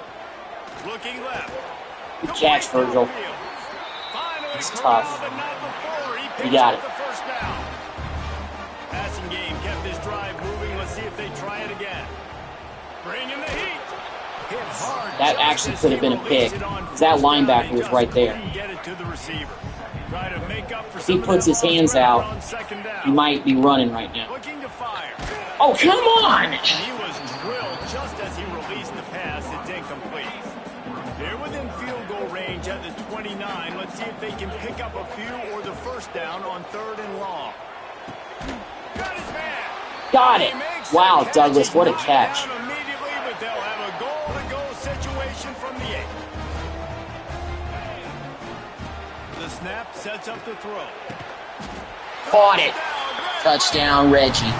Looking left. Good catch, Virgil. It's tough. You got it. The first down. Passing game kept this drive moving. Let's see if they try it again. Bring in the heat. Hit hard. That actually could have been a pick, because that linebacker was right there. Get it to the receiver. Try to make up for If he puts his hands out, he might be running right now. Looking to fire. Oh, come on! He was drilled just as he released the pass. It's incomplete. They're within field goal range at the 29. Let's see if they can pick up a few or the first down on third and long. Got his man. Got it. Wow, Douglas, what a catch. Immediately, but they'll have a goal-to-go situation from the 8. The snap sets up the throw. Caught it. Touchdown, Reggie.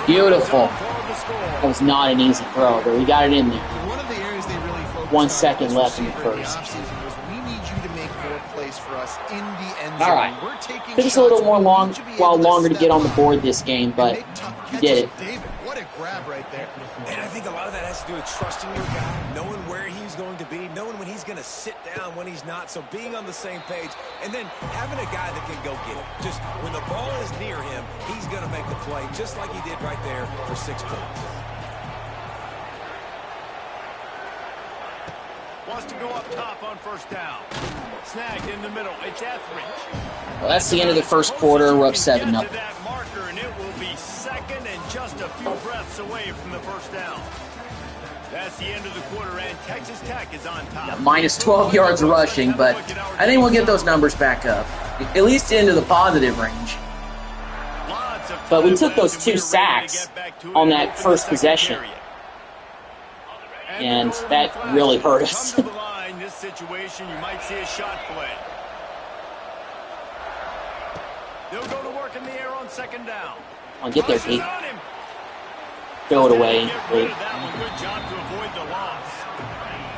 Beautiful. That was not an easy throw, but we got it in there. One of the areas they really focused 1 on second this left in the receiver first. offseason was, we need you to make more plays for us in the end zone. All right. We're taking Took us a little shots, more we long, need you to be while able to longer to step get on the up board this game, and but make tough we catches. did it. David, what a grab right there. And I think a lot of that has to do with trusting your guy, knowing where he's going to be, knowing when he's going to sit down, when he's not. So being on the same page, and then having a guy that can go get it. Just when the ball is near him, he's going to make the play, just like he did right there for 6 points. Wants to go up top on first down. Snagged in the middle. It's Etheridge. Well, that's the end of the first quarter. We're up 7-0. Get to that marker, and it will be second and just a few breaths away from the first down. That's the end of the quarter, and Texas Tech is on top. Minus 12 yards rushing, but I think we'll get those numbers back up. At least into the positive range. But we took those 2 sacks on that first possession, and that really hurt us. Come to the line, this situation, you might see a shot play. They'll go to work in the air on second down. I'll get there, Pete. Throw it away. Good job to avoid the loss.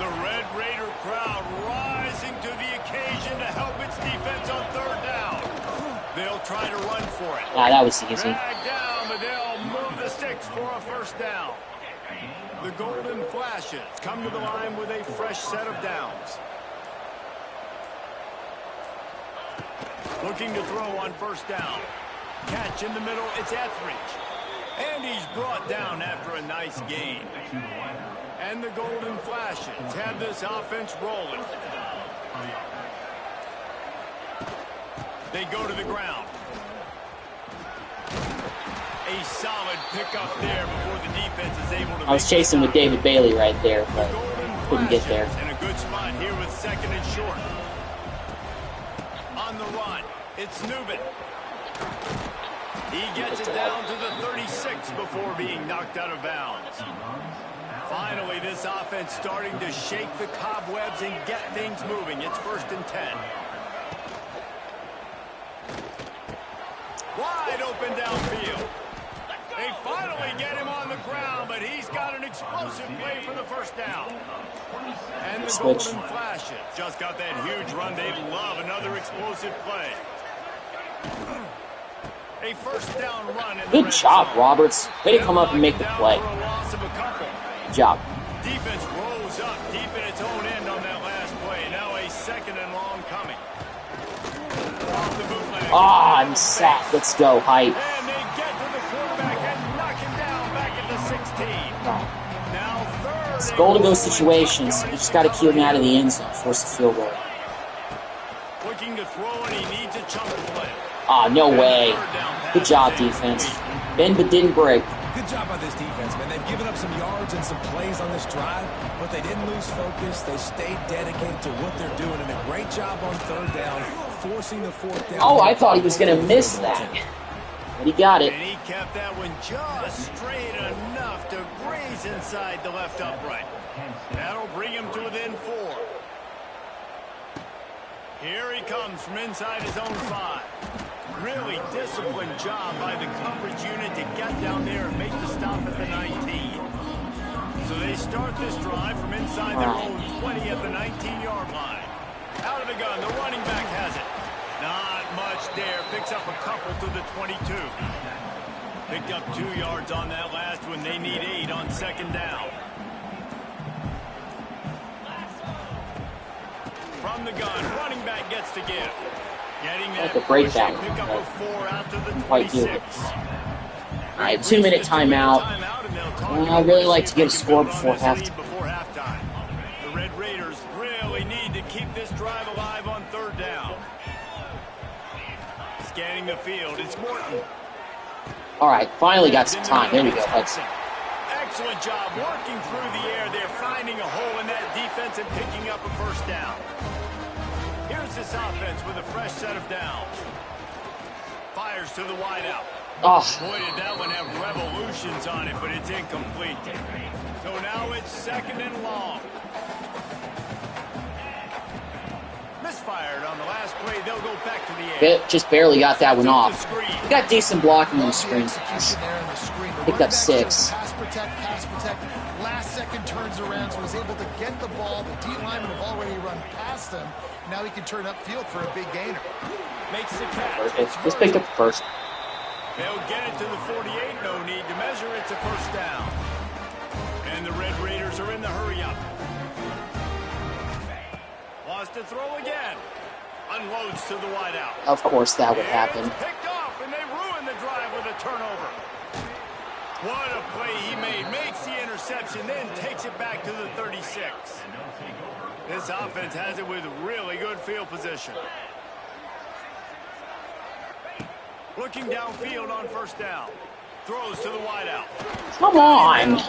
The Red Raider crowd rising to the occasion to help its defense on third down. They'll try to run for it. Ah, that was easy. Drag down, but they'll move the sticks for a first down. The Golden Flashes come to the line with a fresh set of downs. Looking to throw on first down. Catch in the middle, it's Etheridge. And he's brought down after a nice gain. And the Golden Flashes have this offense rolling. They go to the ground. A solid pickup there before the defense is able to. I was chasing with David Bailey right there, but couldn't get there. In a good spot here with second and short. On the run, it's Nubin. He He gets it down to the 36 before being knocked out of bounds. Finally, this offense starting to shake the cobwebs and get things moving. It's 1st and 10. Wide open downfield. They finally get him on the ground, but he's got an explosive play for the 1st down. And the golden flashes. Just got that huge run. They love another explosive play. A 1st down run. Good job, Roberts. Way to come up and make the play. Good job. Defense rolls up deep in its own end on that last play. Now a 2nd and long coming. Ah, I'm sacked. Let's go, hype. And they get to the quarterback and knock him down back at the 16. Now 3rd. It's goal-to-go situations. You just got to keep him out of the end zone. Force the field goal. Looking to throw, and he needs a chunk play. Ah, no way. Good job, defense. Bend but didn't break. Good job by this defense, man. They've given up some yards and some plays on this drive, but they didn't lose focus. They stayed dedicated to what they're doing, and a great job on 3rd down, forcing the 4th down. Oh, I thought he was going to miss that. But he got it. And he kept that one just straight enough to graze inside the left upright. That'll bring him to within 4. Here he comes from inside his own 5. Really disciplined job by the coverage unit to get down there and make the stop at the 19. So they start this drive from inside their own 20 at the 19-yard line. Out of the gun, the running back has it. Not much there. Picks up a couple to the 22. Picked up 2 yards on that last one. They need 8 on 2nd down. From the gun, running back gets to give. Getting that breakdown. Pick up a 4 out to the 26. Quite good. All right, 2-minute timeout. I really like to get a score before halftime. The Red Raiders really need to keep this drive alive on 3rd down. Scanning the field, it's Morton. All right, finally got some time. There we go. Excellent job working through the air there, finding a hole in that defense and picking up a 1st down. Here's this offense with a fresh set of downs. Fires to the wideout. Oh. Boy, did that one have revolutions on it, but it's incomplete. So now it's 2nd and long. Misfired on the last play. They'll go back to the air. Just barely got that one off. He got decent blocking on the screen. Picked up 6. Pass protect. Last second turns around, so was able to get the ball. The D linemen have already run past him. Now he can turn upfield for a big gainer. Makes the catch. Perfect. Just picked up the 1st. They'll get it to the 48. No need to measure. It's a 1st down. And the Red Raiders are in the hurry-up. Wants to throw again. Unloads to the wideout. Of course that would happen. Picked off, and they ruin the drive with a turnover. What a play he made. Makes the interception, then takes it back to the 36. This offense has it with really good field position. Looking downfield on 1st down. Throws to the wideout. Come on.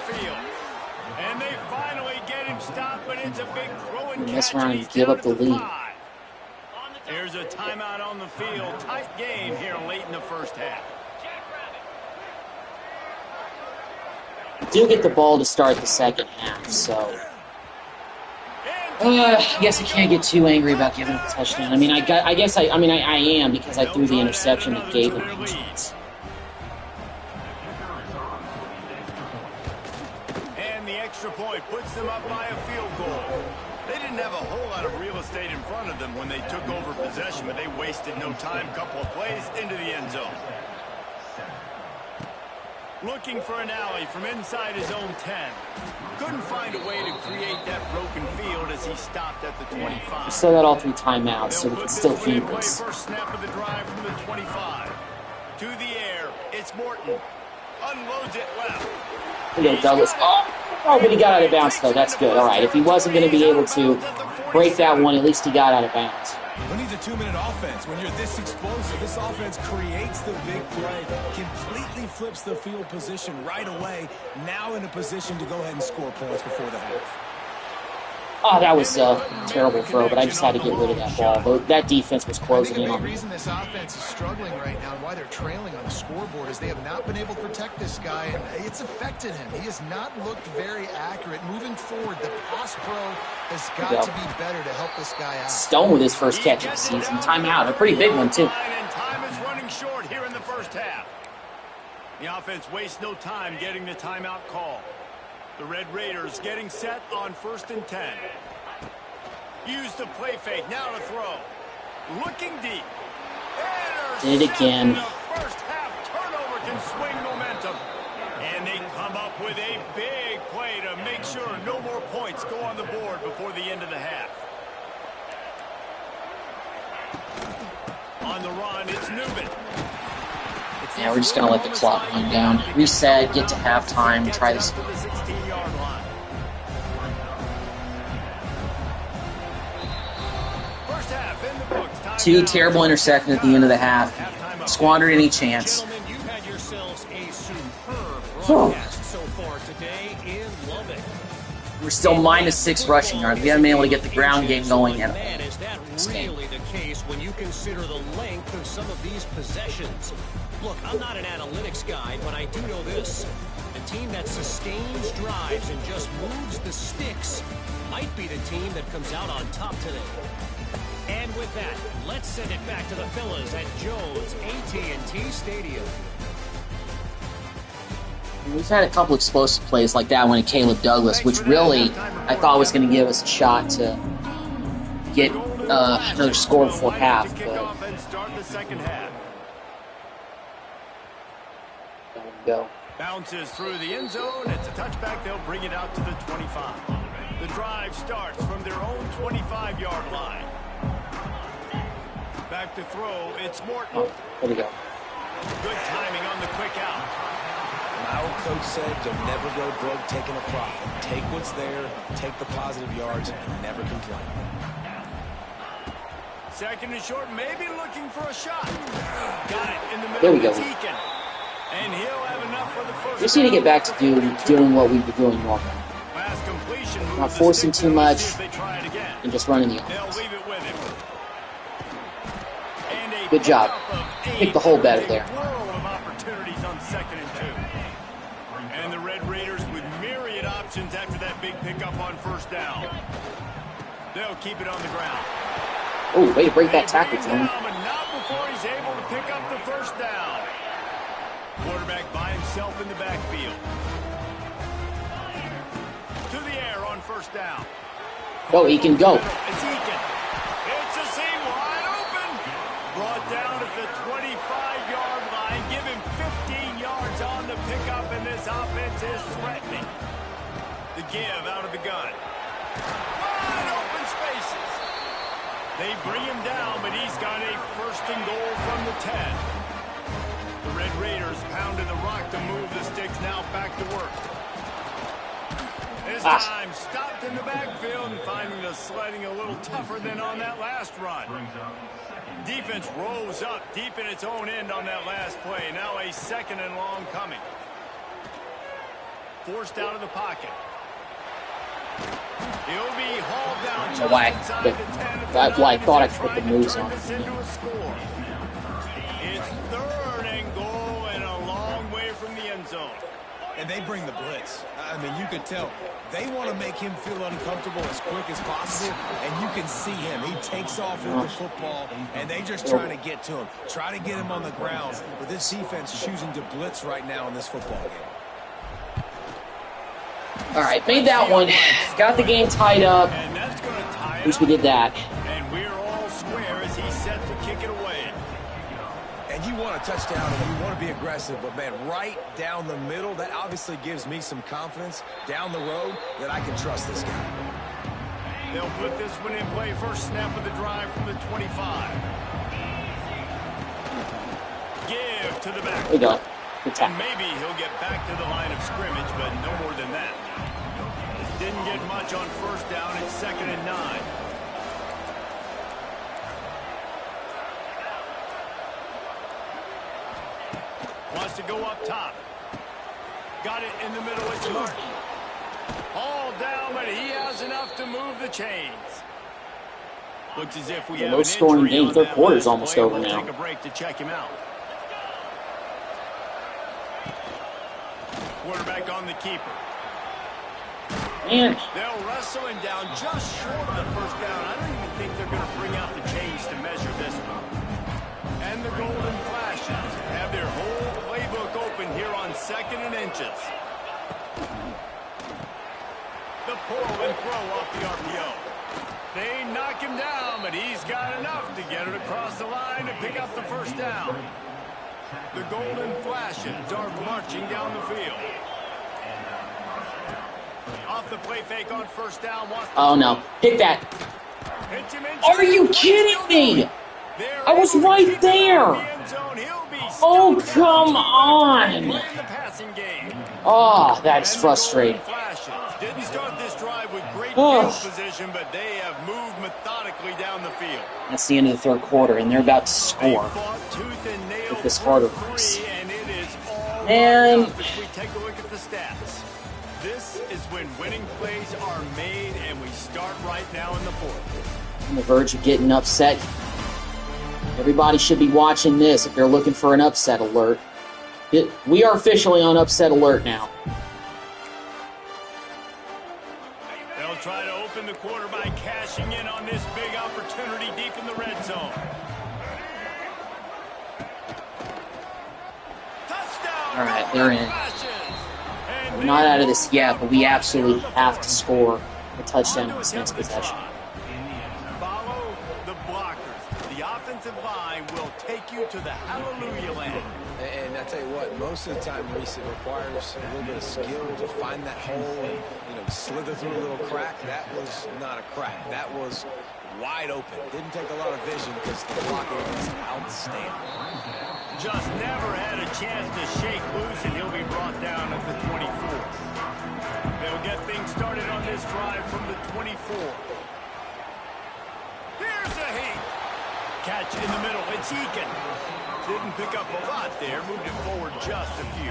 And they finally get him stopped, but it's a big throw and catch. Mess around and give up the lead. Here's a timeout on the field. Tight game here late in the 1st half. Do get the ball to start the 2nd half, so I guess I can't get too angry about giving up a touchdown. I mean, I guess I am, because I threw the interception that gave them the chance. And the extra point puts them up by a field goal. They didn't have a whole lot of real estate in front of them when they took over possession, but they wasted no time. Couple of plays into the end zone. Looking for an alley from inside his own 10. Couldn't find a way to create that broken field as he stopped at the 25. We still got all 3 timeouts, so we can still feed this. First snap of the drive from the 25. To the air, it's Morton. Unloads it left. Here we go, Douglas. Oh, but he got out of bounds, though. That's good. All right, if he wasn't going to be able to break that one, at least he got out of bounds. Who needs a 2-minute offense? When you're this explosive, this offense creates the big play, completely flips the field position right away, now in a position to go ahead and score points before the half. Oh, that was a terrible throw, but I just had to get rid of that ball. That defense was closing in on me. I think a big reason this offense is struggling right now and why they're trailing on the scoreboard is they have not been able to protect this guy, and it's affected him. He has not looked very accurate. Moving forward, the pass pro has got to be better to help this guy out. Stone with his first catch of the season. Timeout. A pretty big one, too. And time is running short here in the first half. The offense wastes no time getting the timeout call. The Red Raiders getting set on 1st and 10. Use the play fake. Now to throw. Looking deep. Did it again. The first half turnover can swing momentum. And they come up with a big play to make sure no more points go on the board before the end of the half. On the run, it's Newman. Yeah, we're just going to let the clock run down. Reset, get to halftime, try this. Two terrible interceptions at the end of the half. Squandered any chance. We're still -6 rushing yards. We haven't been able to get the ground game going at all. Is that really the case when you consider the length of some of these possessions? Look, I'm not an analytics guy, but I do know this. A team that sustains drives and just moves the sticks might be the team that comes out on top today. And with that, let's send it back to the fellas at Jones AT&T Stadium. We've had a couple explosive plays like that one at Caleb Douglas, which really I thought was going to give us a shot to get another score before half. But there we go. Bounces through the end zone. It's a touchback. They'll bring it out to the 25. The drive starts from their own 25-yard line. Back to throw. It's Morton. Oh, there we go. Good timing on the quick out. My old coach said you'll never go broke taking a profit. Take what's there, take the positive yards, and never complain. Second and short, maybe looking for a shot. Got it in the middle. There we go. And he'll have enough for the first. We just need to get back to doing what we've been doing normally. Last completion. Not forcing too much and just running the offense. They'll leave it with him. Good job. Pick the hole better there. Of opportunities on 2nd and 2. And the Red Raiders with myriad options after that big pickup on 1st down. They'll keep it on the ground. Oh, way to break that tackle, Tony. But not before he's able to pick up the 1st down. Quarterback by himself in the backfield. To the air on 1st down. Go, he can go. It's Eakin. It's a seam wide open. Brought down at the 25-yard line. Give him 15 yards on the pickup, and this offense is threatening. The give out of the gun. Wide open spaces. They bring him down, but he's got a 1st and goal from the 10. The Red Raiders pounding the rock to move the sticks now back to work. This time stopped in the backfield and finding the sledding a little tougher than on that last run. Defense rose up deep in its own end on that last play. Now a 2nd and long coming. Forced out of the pocket. He'll be hauled down just inside the 10. That's why I thought I could put the moves on. It's 3rd and goal and a long way from the end zone. And they bring the blitz. I mean, you could tell. They want to make him feel uncomfortable as quick as possible, and you can see him. He takes off with the football, and they just trying to get to him, try to get him on the ground. But this defense is choosing to blitz right now in this football game. All right, made that one. Got the game tied up. And that's going to tie it At least we did that. And we're all square as he's set to kick it away. And you want a touchdown and you want to be aggressive, but, man, right down the middle, that obviously gives me some confidence down the road that I can trust this guy. They'll put this one in play. First snap of the drive from the 25. Give to the back. There we go. Good And tackle. maybe he'll get back to the line of scrimmage, but no more than that. Didn't get much on 1st down. It's 2nd and 9. Wants to go up top. Got it in the middle. It's Martin. All down, but he has enough to move the chains. Looks as if we have low scoring game. Third quarter's almost over now. now. Take a break to check him out. Quarterback on the keeper. Man. They'll wrestle him down just short of the first down. I don't even think they're going to bring out the chains to measure this one. And the Golden Flashes have their whole playbook open here on 2nd and inches. The pull and throw off the RPO. They knock him down, but he's got enough to get it across the line to pick up the first down. The Golden Flashes are marching down the field. Off the play fake on first down. Oh, no. Hit that. Are you kidding me? I was right there. Oh, come on. Oh, that's frustrating. Didn't start this drive with great field position, but they have moved methodically down the field. That's the end of the third quarter, and they're about to score with this harder race. And if we take a look at the stats, this is when winning plays are made, and we start right now in the fourth. On the verge of getting upset. Everybody should be watching this if they're looking for an upset alert. We are officially on upset alert now. They'll try to open the quarter by cashing in on this big opportunity deep in the red zone. Touchdown! All right, they're in. We're not out of this yet, but we absolutely have to score a touchdown in this next possession. Follow the blockers. The offensive line will take you to the hallelujah land. And I tell you what, most of the time, Reese, it requires a little bit of skill to find that hole and, slither through a little crack. That was not a crack. That was wide open. Didn't take a lot of vision because the blocking was outstanding. Just never had a chance to shake loose, and he'll be brought down at the 24. They'll get things started on this drive from the 24. Here's a heat. Catch in the middle. It's Eakin. Didn't pick up a lot there. Moved it forward just a few.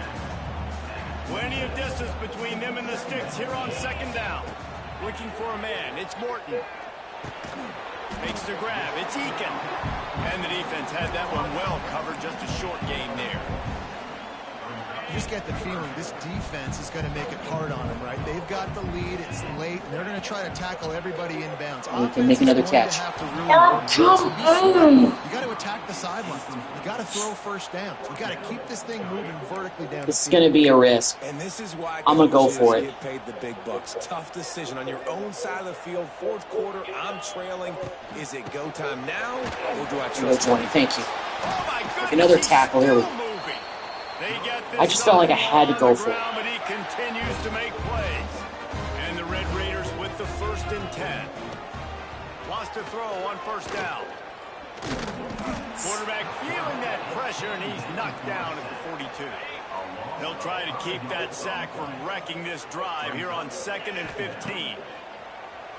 Plenty of distance between them and the sticks here on 2nd down. Looking for a man. It's Morton. Makes the grab. It's Eakin. And the defense had that one well covered. Just a short gain there. You just get the feeling this defense is going to make it hard on them, right? They've got the lead. It's late, and they're going to try to tackle everybody inbounds. We can make another catch. Really you got to attack the sidelines. You got to throw first downs. You got to keep this thing moving vertically down. This is going to be a risk. And this is why I'm going to go for it. Get paid the big bucks. Tough decision on your own side of the field. Fourth quarter, I'm trailing. Is it go time now, or do I trust you? Thank you. Oh my goodness, another tackle here. I just felt like I had to go for it. But he continues to make plays. And the Red Raiders with the 1st and 10. Lost a throw on first down. Quarterback feeling that pressure, and he's knocked down at the 42. They'll try to keep that sack from wrecking this drive here on 2nd and 15.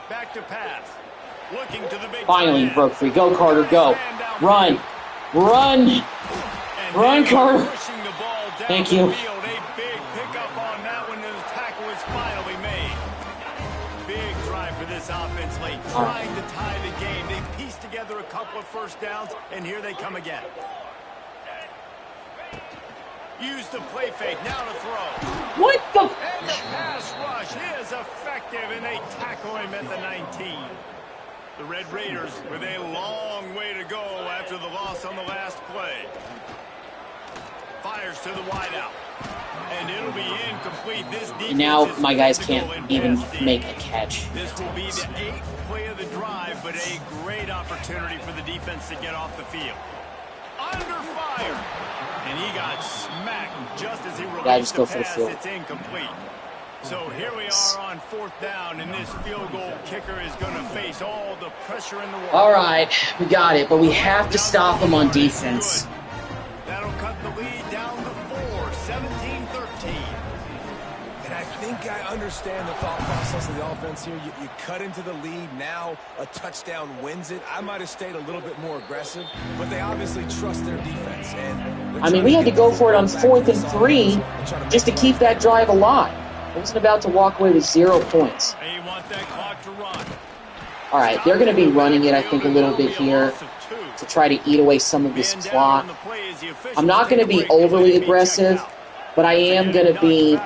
Back to pass. Looking to the big finally broke free. Go, Carter, go. Run. Run. Run, Carter. Thank you. A big pickup on that one, and the tackle is finally made. Big drive for this offense late, trying to tie the game. They pieced together a couple of first downs, and here they come again. Use the play fake, now to throw. What the? And the pass rush is effective, and they tackle him at the 19. The Red Raiders with a long way to go after the loss on the last play. Fires to the wideout. And it'll be incomplete. This defense now my guys can't even make a catch. This will be the 8th play of the drive, but a great opportunity for the defense to get off the field. Under fire. And he got smacked just as he released the pass. It's incomplete. So here we are on 4th down, and this field goal kicker is going to face all the pressure in the world. All right, we got it, but we have to stop them on defense. That'll cut the lead down to 4, 17-13. And I think I understand the thought process of the offense here. You cut into the lead, now a touchdown wins it. I might have stayed a little bit more aggressive, but they obviously trust their defense. And I mean, we had to go for it on 4th and 3 just to keep that drive alive. I wasn't about to walk away with 0 points. They want that clock to run. All right, they're going to be running it, I think, a little bit here to try to eat away some of this clock. I'm not going to be overly aggressive, but I am going to be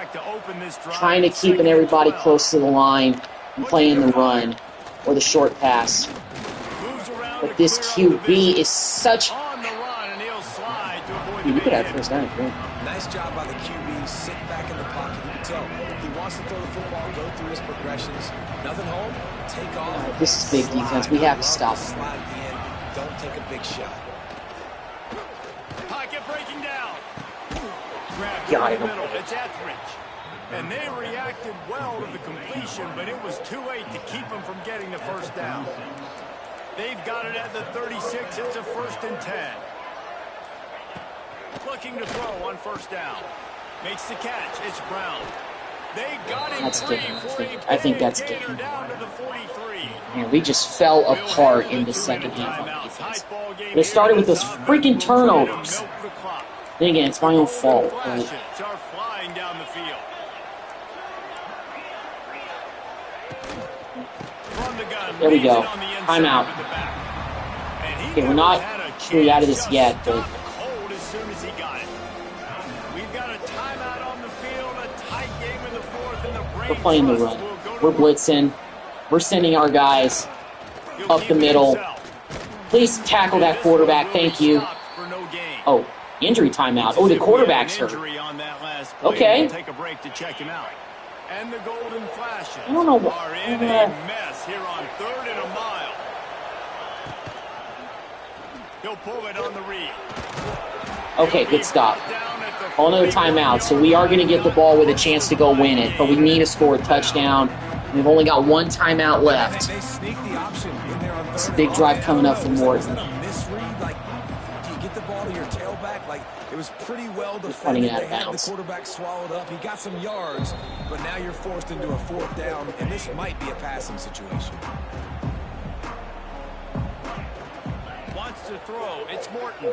trying to keep everybody close to the line and playing the run or the short pass. But this QB is such... You could have first down. Nice job by the QB. Sit back in the pocket. So he wants to throw the football, go through his progressions. Nothing home, take off. Right, this is big defense. We have to stop him. Slide at the end. Don't take a big shot. Pocket breaking down. Got Grab him. middle. It's Etheridge. And they reacted well to the completion, but it was too late to keep them from getting the first down. They've got it at the 36. It's a 1st and 10. Looking to throw on first down. Makes the catch. It's Brown. They got him free for a I think that's gainer game. down to the 43. Man, we just fell apart in the second half on defense. But it started with those freaking turnovers. Then again, it's my own fault. But Are flying down the field. From the gun, there we go. on the inside Timeout. with the back. And he Okay, we're never not had a truly out of this chance, yet, just but stopped cold as soon as he got it. We've got a timeout on the field, a tight game in the 4th, and the we're Braves playing the Trust run. will go to We're work. blitzing. We're sending our guys He'll up keep the it middle. himself. Please tackle that This one quarterback. will Thank be you. stopped for no gain. Oh, injury timeout. Oh, the quarterback's hurt. Injury on that last play. Okay. We'll take a break to check him out. And the golden flashes I don't know what- are in a mess here on 3rd and a mile. He'll pull it on the read. Okay, good stop. Oh, another timeout. So we are going to get the ball with a chance to go win it, but we need to score a touchdown. We've only got 1 timeout left. They sneak the option in there on It's a third big and drive long. coming up from Morton. Is that a misread? Like, do you get the ball to your tailback? Like, it was pretty well running defended. it out They of had the bounds. quarterback swallowed up. He got some yards, but now you're forced into a 4th down, and this might be a passing situation. Wants to throw. It's Morton.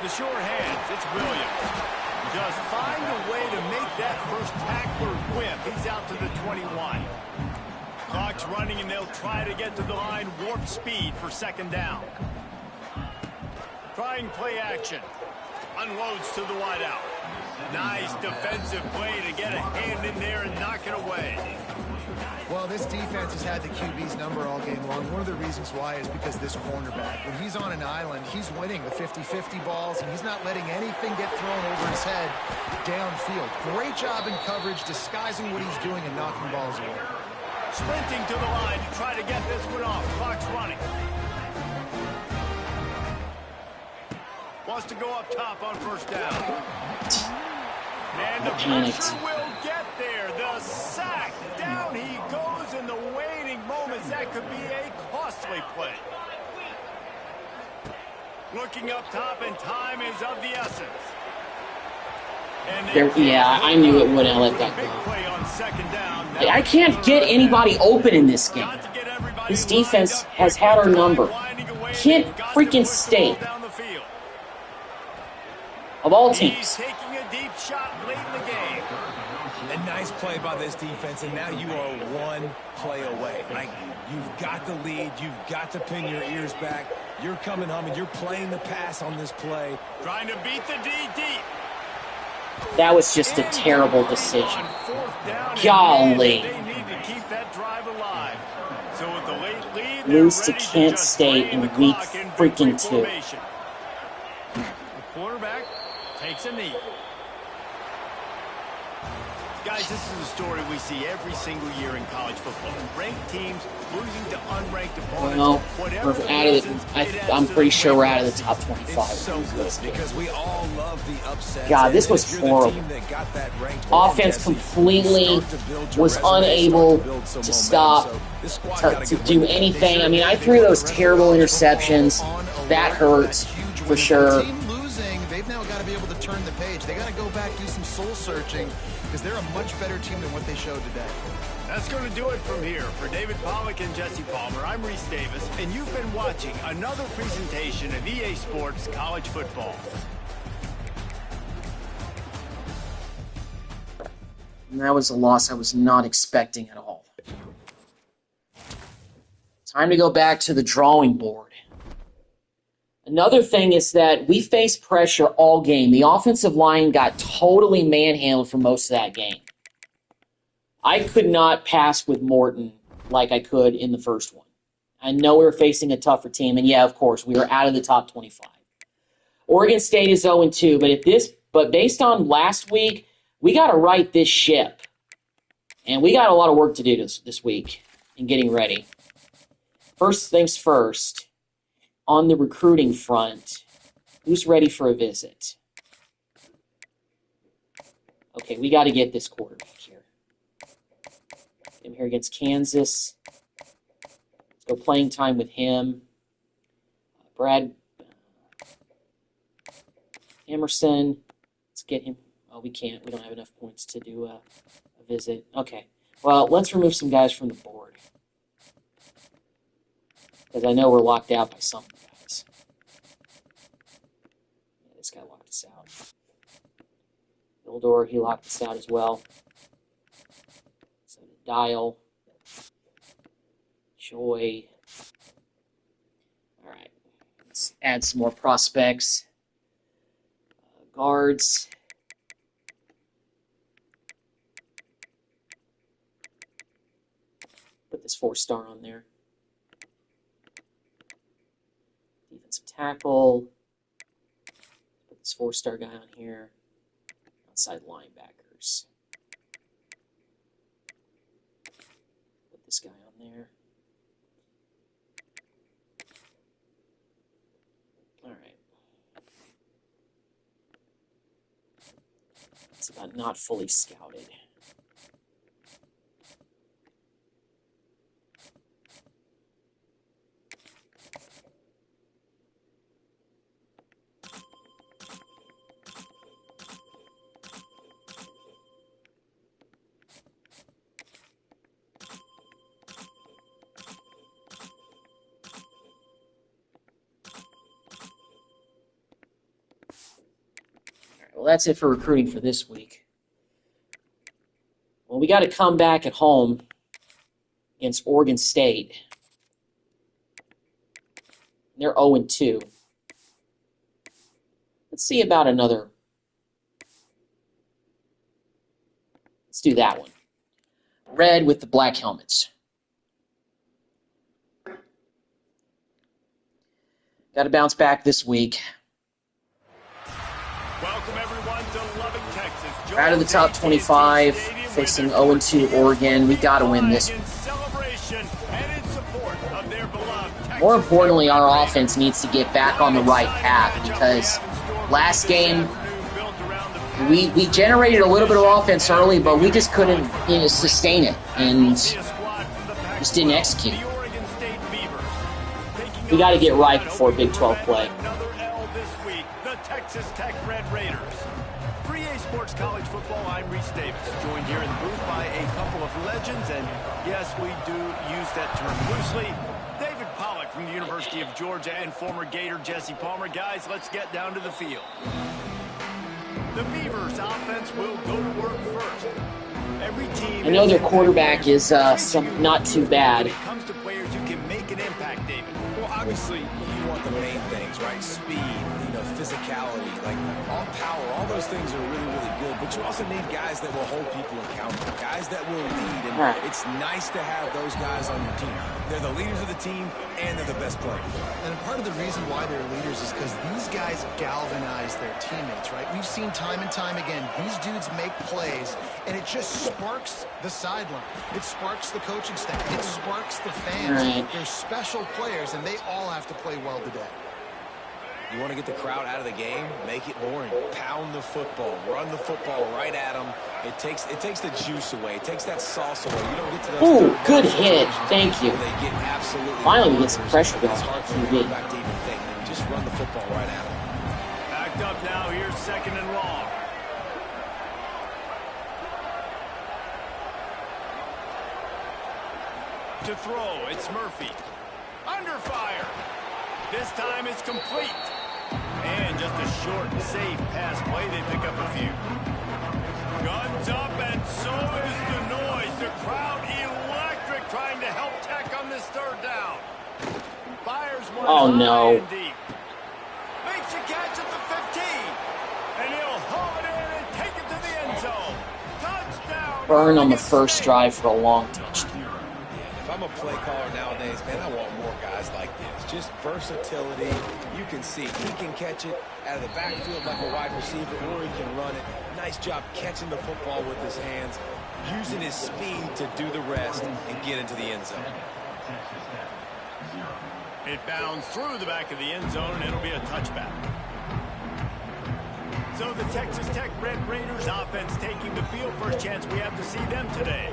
The short hands. It's Williams. Just find a way to make that first tackler whip. He's out to the 21. Clock's running, and they'll try to get to the line. Warp speed for 2nd down. Trying play action. Unloads to the wideout. Nice defensive play to get a hand in there and knock it away. Well, this defense has had the QB's number all game long. One of the reasons why is because this cornerback, when he's on an island, he's winning the 50-50 balls, and he's not letting anything get thrown over his head downfield. Great job in coverage, disguising what he's doing and knocking balls away. Sprinting to the line to try to get this one off. Clock's running. Wants to go up top on 1st down. And the pressure will get there. The sack. Down he goes in the waning moments. That could be a costly play. Looking up top, and time is of the essence. Yeah, I knew it wouldn't let that Big go. play on 2nd down. I can't get anybody open in this game. Got to get everybody This defense lined up. has had our number. Winding away. Kent They've got to freaking push the State. ball down the field. Of all He's teams. taking a deep shot late in the game. A nice play by this defense, and now you are 1 play away. Like, you've got the lead. You've got to pin your ears back. You're coming home, and you're playing the pass on this play. Trying to beat the D deep. That was just a terrible decision. On 4th down, Golly. they need to keep that drive alive. So with the late lead, Lose they're to ready Kent just State drain in the week clock in freaking victory 2. formation. The quarterback takes a knee. Guys, this is a story we see every single year in college football. Ranked teams losing to unranked opponents. Well, Whatever we're the out of reasons, it. it I'm pretty sure we're out of the top It's 25. so good because we all love the upsets. God, this And was if you're the horrible. team that got that ranked Offense Jesse, completely you start to build your was resume, unable start to build some to momentum. stop, So this squad to gotta get do winning. anything. I mean, I threw those terrible interceptions. That hurts for sure. Team losing, they've now got to be able to turn the page. They got to go back, do some soul searching, because they're a much better team than what they showed today. That's going to do it from here. For David Pollack and Jesse Palmer, I'm Reese Davis, and you've been watching another presentation of EA Sports College Football. And that was a loss I was not expecting at all. Time to go back to the drawing board. Another thing is that we faced pressure all game. The offensive line got totally manhandled for most of that game. I could not pass with Morton like I could in the first one. I know we were facing a tougher team, and yeah, of course, we were out of the top 25. Oregon State is 0-2, but based on last week, we got to right this ship. And we got a lot of work to do this week in getting ready. First things first, on the recruiting front, who's ready for a visit? Okay, we got to get this quarterback here. Get him here against Kansas. Let's go playing time with him. Brad Emerson. Let's get him. Oh, we can't. We don't have enough points to do a visit. Okay. Well, let's remove some guys from the board. Because I know we're locked out by some guys. Yeah, this guy locked us out. Bildor, he locked us out as well. So did Dial. Joy. All right. Let's add some more prospects. Guards. Put this 4-star on there. Defensive tackle. Put this 4-star guy on here. Outside linebackers. Put this guy on there. All right. It's about not fully scouted. Well, that's it for recruiting for this week. Well, we got to come back at home against Oregon State. They're 0-2. Let's see about another. Let's do that one. Red with the black helmets. Got to bounce back this week. Welcome everyone to Lubbock, Texas. Out of the top 25, facing 0-2 Oregon. We got to win this one. More importantly, our offense needs to get back on the right path because last game we generated a little bit of offense early, but we just couldn't sustain it and just didn't execute. We got to get right before Big 12 play. Texas Tech Red Raiders. 3A Sports College Football, I'm Reese Davis, joined here in the booth by a couple of legends, and yes, we do use that term loosely. David Pollack from the University of Georgia and former Gator Jesse Palmer. Guys, let's get down to the field. The Beavers offense will go to work first. Every team. I know their quarterback is not too bad. When it comes to players who can make an impact, David. Well, obviously, you want the main things, right? Speed, physicality, like all power, all those things are really, really good. But you also need guys that will hold people accountable, guys that will lead. And it's nice to have those guys on your team. They're the leaders of the team, and they're the best players. And part of the reason why they're leaders is because these guys galvanize their teammates, right? We've seen time and time again, these dudes make plays, and it just sparks the sideline. It sparks the coaching staff. It sparks the fans. They're special players, and they all have to play well today. You want to get the crowd out of the game? Make it boring. Pound the football. Run the football right at them. It takes the juice away. It takes that sauce away. You don't get to those. Ooh, good hit. Thank you. They get absolutely. Finally, we get some pressure going. It's hard for the quarterback to even think. Just run the football right at them. Backed up now. Here's 2nd and long. To throw, it's Murphy. Under fire. This time it's complete. And just a short, safe pass play. They pick up a few. Guns up, and so Oh, no. Makes a catch at the 15. And he'll haul it in and take it to the end zone. Touchdown. Burn on the first drive for a long touchdown. If I'm a play caller nowadays, man, I want more guys like this. Just versatility. You can see he can catch it out of the backfield like a wide receiver, or he can run it. Nice job catching the football with his hands, using his speed to do the rest and get into the end zone. It bounds through the back of the end zone, and it'll be a touchback. So the Texas Tech Red Raiders offense taking the field. First chance we have to see them today.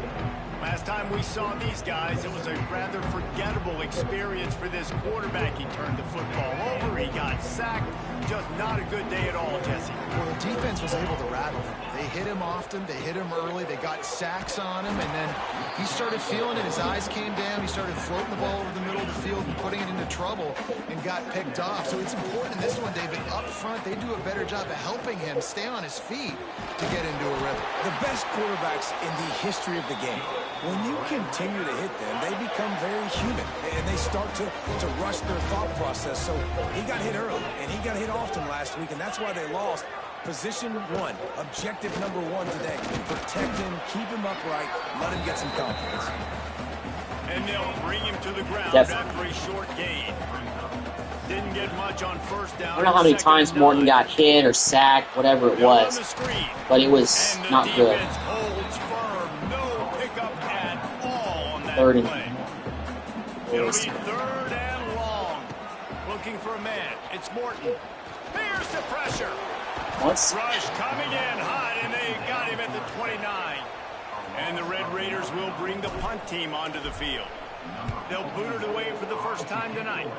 Last time we saw these guys, it was a rather forgettable experience for this quarterback. He turned the football over, he got sacked. Just not a good day at all, Jesse. Well, the defense was able to rattle him. They hit him often, they hit him early, they got sacks on him, and then he started feeling it. His eyes came down, he started floating the ball over the middle of the field and putting it into trouble and got picked off. So it's important in this one, David, up front, they do a better job of helping him stay on his feet to get into a rhythm. The best quarterbacks in the history of the game, when you continue to hit them, they become very human, and they start to rush their thought process. So he got hit early, and he got hit often last week, and that's why they lost. Position one, objective number one today. Protect him, keep him upright, let him get some confidence. And they'll bring him to the ground after a short gain. Didn't get much on first down. I don't know how many times Morton got hit or sacked, whatever it was, but it was not good. Third and it'll be third and long. Looking for a man. It's Morton. Here's the pressure. Once. Rush coming in hot, and they got him at the 29. And the Red Raiders will bring the punt team onto the field. They'll boot it away for the first time tonight.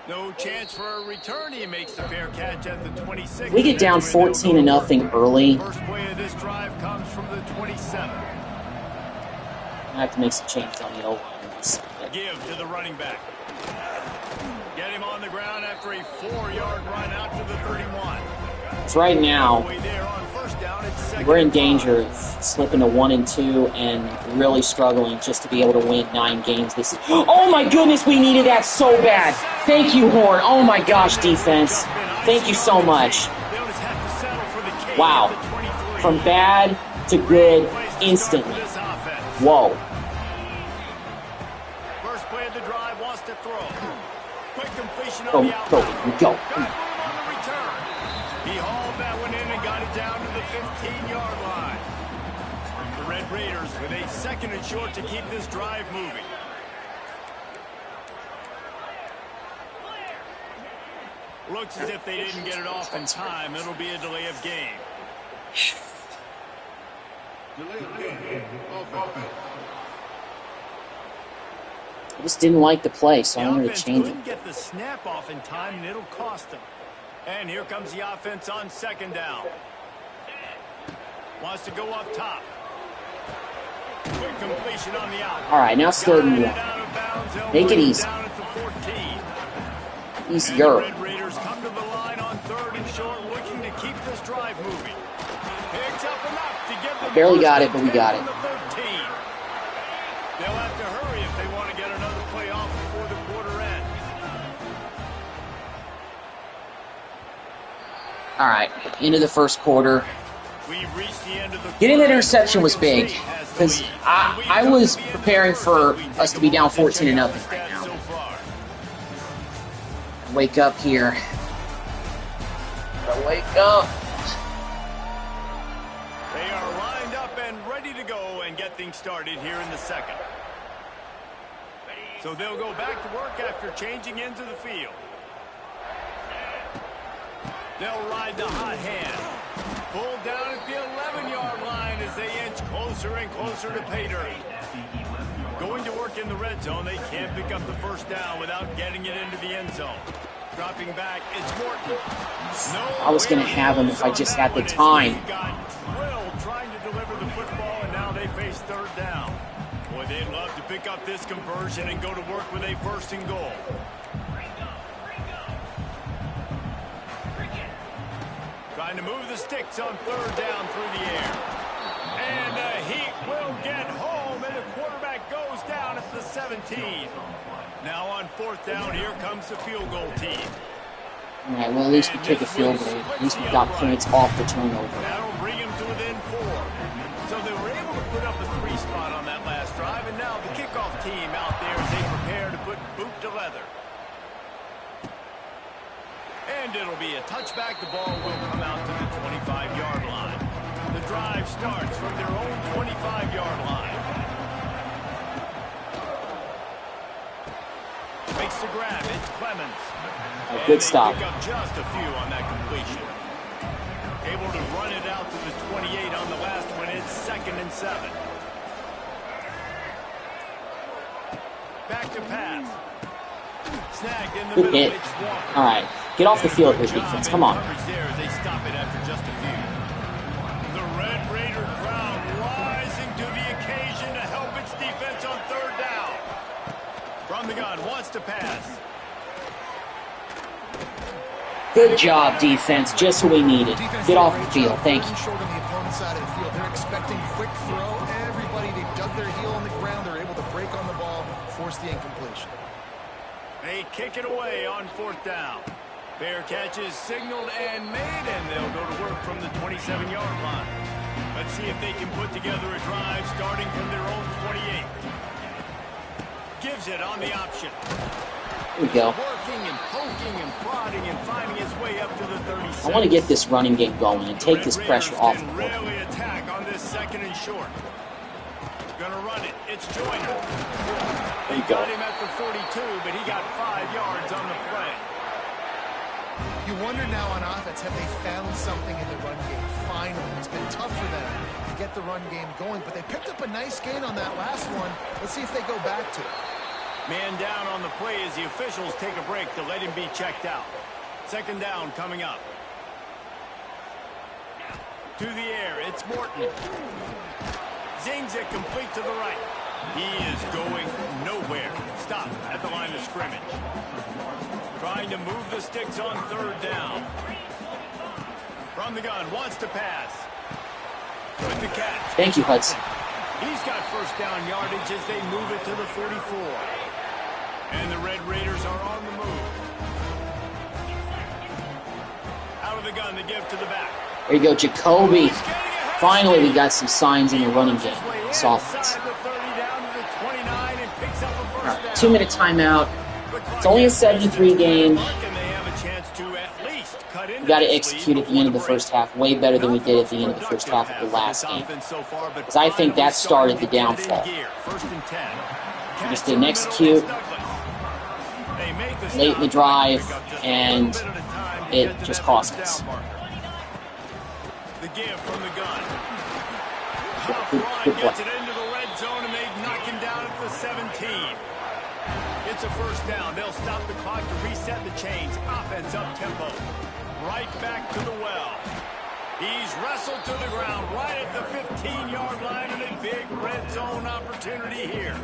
No chance for a return. He makes the fair catch at the 26. We get down 14-0 early. First play of this drive comes from the 27. I have to make some changes on the O-line. Give to the running back. Get him on the ground after a 4-yard run out to the 31. So right now, we're in danger of slipping to 1-2 and really struggling just to be able to win 9 games this season. Oh my goodness, we needed that so bad. Thank you, Horn. Oh my gosh, defense. Thank you so much. Wow. From bad to good instantly. Whoa. First play of the drive wants to throw. Quick completion Go, on the go, outside. go. Got room on the return. He hauled that one in and got it down to the 15-yard line. The Red Raiders with a second and short to keep this drive moving. Looks as if they didn't get it off in time. It'll be a delay of game. I just didn't like the play, so I wanted to change it. Couldn't get the snap off in time, and it'll cost them. And here comes the offense on second down. Wants to go up top. Quick completion on the out. All right, now it's 3rd and 1. Make it easy. Easier. Red Raiders come to the line on 3rd and short, looking to keep this drive moving. Picks up enough to give them. Barely got it, but we got it. They'll have to hurry if they want to get another play off before the quarter ends. All right, into the first quarter. We've reached the end of the Getting that interception was big because I was preparing for us to be down 14-0 right now. Wake up here. Gotta wake up. They are lined up and ready to go and get things started here in the second. So they'll go back to work after changing into the field. They'll ride the hot hand. Pulled down at the 11-yard line as they inch closer and closer to pay dirt. Going to work in the red zone, they can't pick up the first down without getting it into the end zone. Dropping back, it's Morton. I was going to have him if I just had the time. He got drilled trying to deliver the football, and now they face 3rd down. Boy, they'd love to pick up this conversion and go to work with a 1st and goal. Trying to move the sticks on 3rd down through the air. And the Heat will get home, and the quarterback goes down at the 17. Now on 4th down, here comes the field goal team. All right, well, at least we kick a field goal. At least we got points off the turnover. That'll bring him to within 4. So they were able to put up a 3 spot on that last drive, and now the kickoff team out there as they prepare to put boot to leather. And it'll be a touchback. The ball will come out to the 25-yard line. The drive starts from their own 25-yard line. Makes the grab. It's Clemens. Good stop. Pick up just a few on that completion. Able to run it out to the 28 on the last one. It's 2nd and 7. Back to pass. Snagged in the Good middle. hit. It's Walker. All right, get off the field here, defense. Come on. There, they stop it after just a few. The Red Raider crowd rising to the occasion to help its defense on 3rd down. From the gun, wants to pass. Good job, defense. Just what we needed. Get off the field. Thank you. Short on the opponent's side of the field. They're expecting quick throw. Everybody, they dug their heel on the ground. They're able to break on the ball, force the incompletion. They kick it away on 4th down. Fair catch is signaled and made, and they'll go to work from the 27-yard line. Let's see if they can put together a drive starting from their own 28. Gives it on the option. Here we go. Working and poking and prodding and finding his way up to the 36. I want to get this running game going and take this pressure off the Can ball. really attack on this 2nd and short. Gonna run it. It's Joyner. They got him at the 42, but he got 5 yards on the play. You wonder now on offense, have they found something in the run game? Finally, it's been tough for them to get the run game going, but they picked up a nice gain on that last one. Let's see if they go back to it. Man down on the play as the officials take a break to let him be checked out. 2nd down coming up. To the air, it's Morton. Zings it complete to the right. He is going nowhere. Stop at the line of scrimmage. Trying to move the sticks on 3rd down. From the gun, wants to pass. With the catch. Thank you, Hudson. He's got 1st down yardage as they move it to the 44. And the Red Raiders are on the move. Out of the gun to give to the back. There you go, Jacoby. Finally, we got some signs in the running game. This offense. All right, 2-minute timeout. It's only a 7-3 game. We got to execute at the end of the first half way better than we did at the end of the first half of the last game. Because I think that started the downfall. We just didn't execute late in the drive, and it just cost us. The give from the gun. Good play. Gets it into the red zone, and they knock him down at the 17. It's a 1st down. They'll stop the clock to reset the chains. Offense up tempo. Right back to the well. He's wrestled to the ground right at the 15-yard line, and a big red zone opportunity here.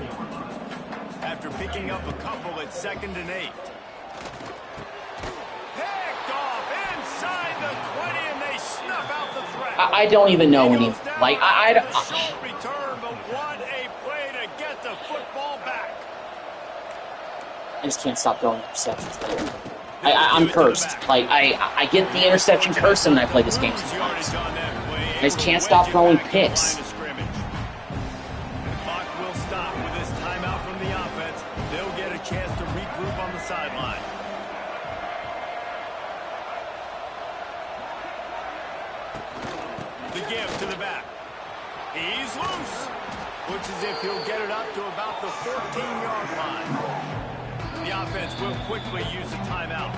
After picking up a couple at 2nd and 8. Picked off inside the 20, and they snuff out the threat. I don't even know any. Like, I Short return, but what a play to get the football back. I just can't stop throwing interceptions later. I'm cursed. Like, I get the interception curse when I play this game sometimes. I just can't stop throwing picks. The clock will stop with this timeout from the offense. They'll get a chance to regroup on the sideline. The give to the back. He's loose. Looks as if he'll get it up to about the 14-yard line. The offense will quickly use a timeout.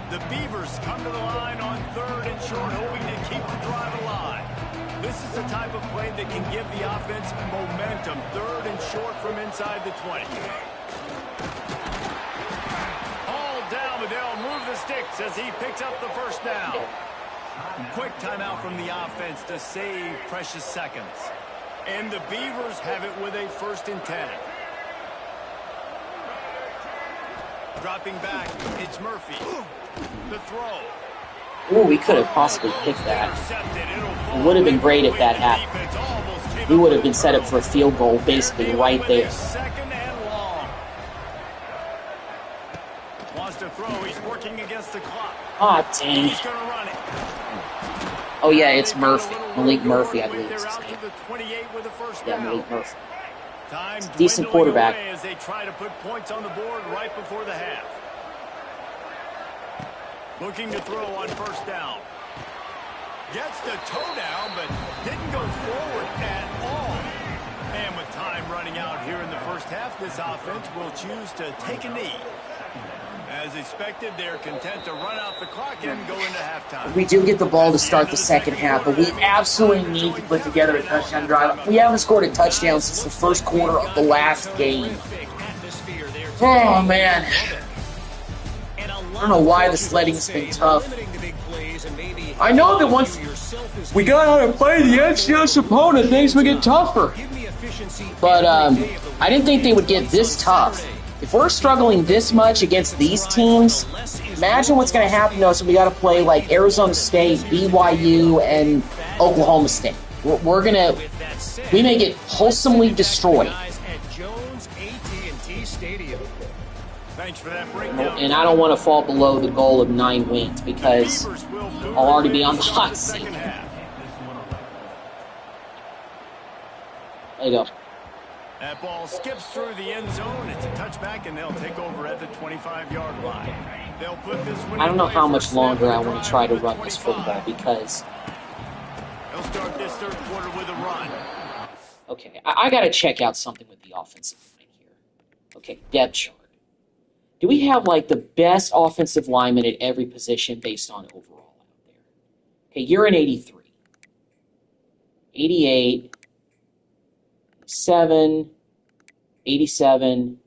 The Beavers come to the line on 3rd and short, hoping to keep the drive alive. This is the type of play that can give the offense momentum. 3rd and short from inside the 20. All down, but they'll move the sticks as he picks up the 1st down. Quick timeout from the offense to save precious seconds. And the Beavers have it with a 1st and 10. Dropping back, it's Murphy. The throw. Ooh, we could have possibly picked that. It would have been great if that happened. Almost him we would have been set up for a field goal basically right there. Second and long. Wants to throw. He's working against the clock. Ah, dang. He's going to run it. Oh, yeah, it's Murphy. Malik Murphy, I believe is his Out name. to the 28 with the first Yeah, down. Malik Murphy. Time Decent dwindling quarterback. away as they try to put points on the board right before the half. Looking to throw on first down. Gets the toe down, but didn't go forward at all. And with time running out here in the first half, this offense will choose to take a knee. As expected, they're content to run out the clock and go into halftime. We do get the ball to start the second half, but we absolutely need to put together a touchdown drive. We haven't scored a touchdown since the first quarter of the last game. Oh, man. I don't know why the sledding's been tough. I know that once we got how to play the FCS opponent, things would get tougher. But I didn't think they would get this tough. If we're struggling this much against these teams, imagine what's going to happen to us when we got to play like Arizona State, BYU, and Oklahoma State. We may get wholesomely destroyed. Thanks for that breakdown. And I don't want to fall below the goal of 9 wins because I'll already be on the hot seat. There you go. That ball skips through the end zone. It's a touchback, and they'll take over at the 25-yard line. They'll put this one. I don't know how much longer I want to try to run this football because. They'll start this third quarter with a run. Okay, I got to check out something with the offensive line here. Okay, depth chart. Do we have like the best offensive lineman at every position based on overall out there? Okay, you're an 83, 88. 87.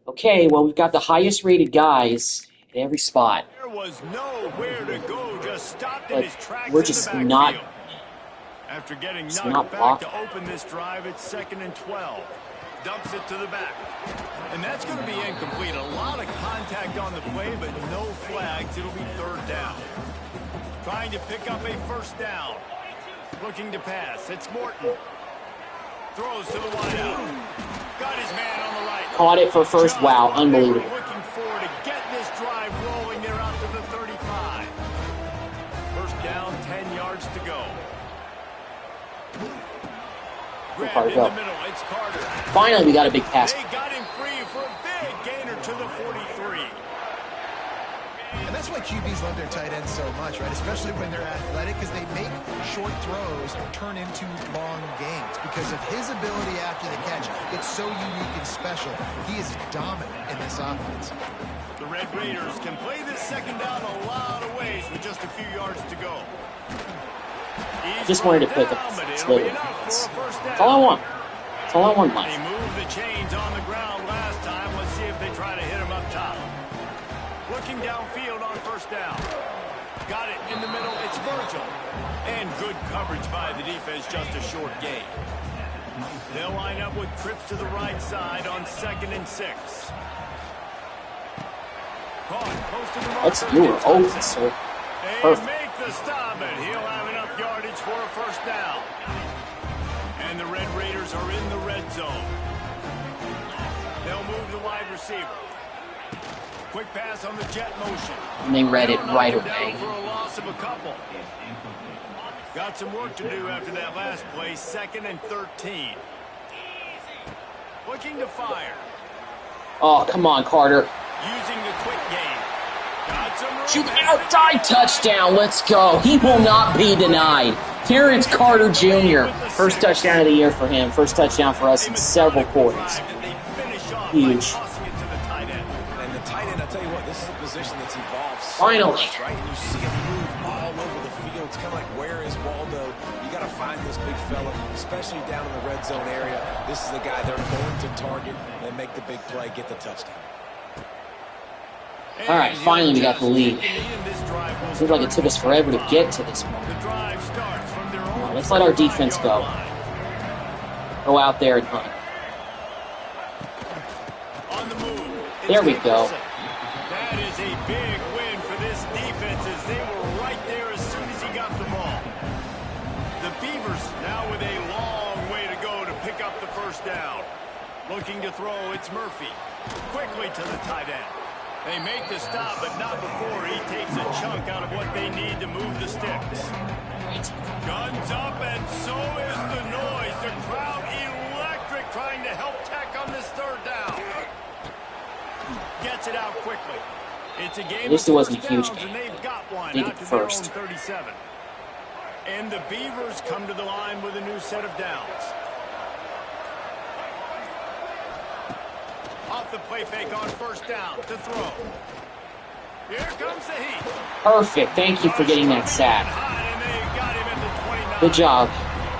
Okay, well, we've got the highest rated guys at every spot. There was nowhere to go, just stopped in But his tracks. we're just not. After getting It's knocked not back blocking. to open this drive, it's 2nd and 12. Dumps it to the back. And that's going to be incomplete. A lot of contact on the play, but no flags. It'll be 3rd down. Trying to pick up a first down. Looking to pass. It's Morton. Throws to the wideout. Got his man on the right. Caught it for first. Wow, unbelievable. Looking forward to get this drive rolling. They're out to the 35. First down, 10 yards to go. Grabbed in the middle. It's Carter. Finally, we got a big pass. They got him free for a big gainer to the 43. And that's why QBs love their tight ends so much, right? Especially when they're athletic, because they make short throws turn into long gains. Because of his ability after the catch, it's so unique and special. He is dominant in this offense. The Red Raiders can play this second down a lot of ways with just a few yards to go. Just wanted to pick up this little. That's all I want. That's all I want, Mike. They moved the chains on the ground last time. Let's see if they try to hit him up top. Looking downfield on first down. Got it in the middle. It's Virgil. And good coverage by the defense, just a short gain. They'll line up with trips to the right side on 2nd and 6. Caught close to the mark. That's you were open, sir. They Perfect. make the stop, and he'll have enough yardage for a first down. And the Red Raiders are in the red zone. They'll move the wide receiver. Quick pass on the jet motion. And they read it right away. For a loss of a couple. Got some work to do after that last play. 2nd and 13. Looking to fire. Oh, come on, Carter. Using the quick game. Got some room. Shoot outside touchdown. Let's go. He will not be denied. Terrence Carter Jr. First touchdown of the year for him. First touchdown for us in several quarters. Huge. And the tight end, I'll tell you what, this is a position that's evolved so Finally. much, right? And you see him move all over the field. It's kind of like, where is Waldo? You got to find this big fella, especially down in the red zone area. This is the guy they're going to target and make the big play, get the touchdown. All right, finally we got the lead. Seems like it took us forever to get to this point. Let's let our defense go. Go out there and hunt. There we go. That is a big win for this defense. down. Looking to throw, it's Murphy. Quickly to the tight end. They make the stop, but not before he takes a chunk out of what they need to move the sticks. Guns up, and so is the noise. The crowd electric, trying to help Tech on this third down. Gets it out quickly. It's a game At least it wasn't a huge downs, game. and they've got one Needed out to first. their own 37. And the Beavers come to the line with a new set of downs. Off the play fake on first down to throw. Here comes the heat. Perfect. Thank you for getting that sack. Good job,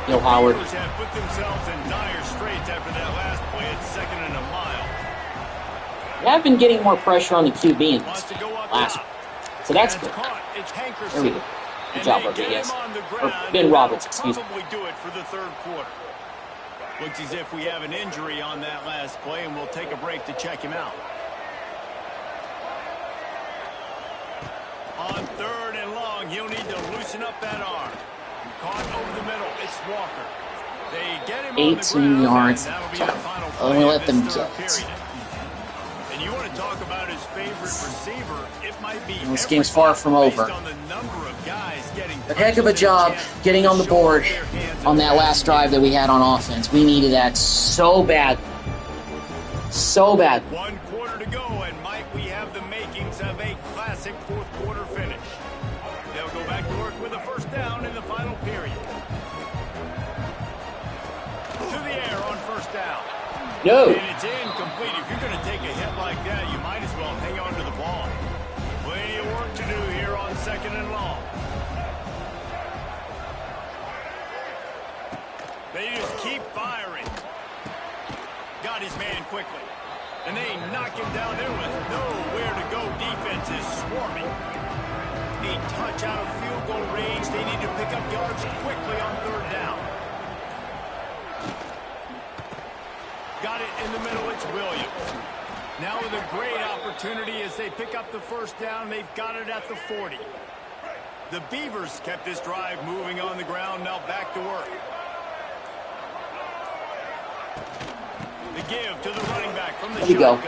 Bill Howard. Beavers have put themselves in dire straits after that last play at 2nd and a mile. We have been getting more pressure on the QB in Wants this to go up last top. one. So that's good. Caught. It's There we go. Good job, Rodriguez. Or Ben Roberts, excuse me. Probably do it for the third quarter. Looks as if we have an injury on that last play, and we'll take a break to check him out. On 3rd and long, he'll need to loosen up that arm. Caught over the middle. It's Walker. They get him 18 yards. That'll be the final Oh, play let of them this third get it. period. And you want to talk about his favorite receiver, it might be This game's far from over. based on the number of guys getting A heck of a job getting on the board on that last drive that we had on offense. We needed that so bad. So bad. 1 quarter to go, and might we have the makings of a classic fourth quarter finish. They'll go back to work with a first down in the final period. To the air on first down. No. And it's incomplete. If you're going to take a hit like that, you might as well hang on to the ball. Plenty of work to do here on 2nd and long. They just keep firing. Got his man quickly. And they knock him down. There was nowhere to go. Defense is swarming. A touch out of field goal range. They need to pick up yards quickly on 3rd down. Got it in the middle. It's Williams. Now with a great opportunity as they pick up the first down. They've got it at the 40. The Beavers kept this drive moving on the ground. Now back to work. The give to the running back from the shotgun.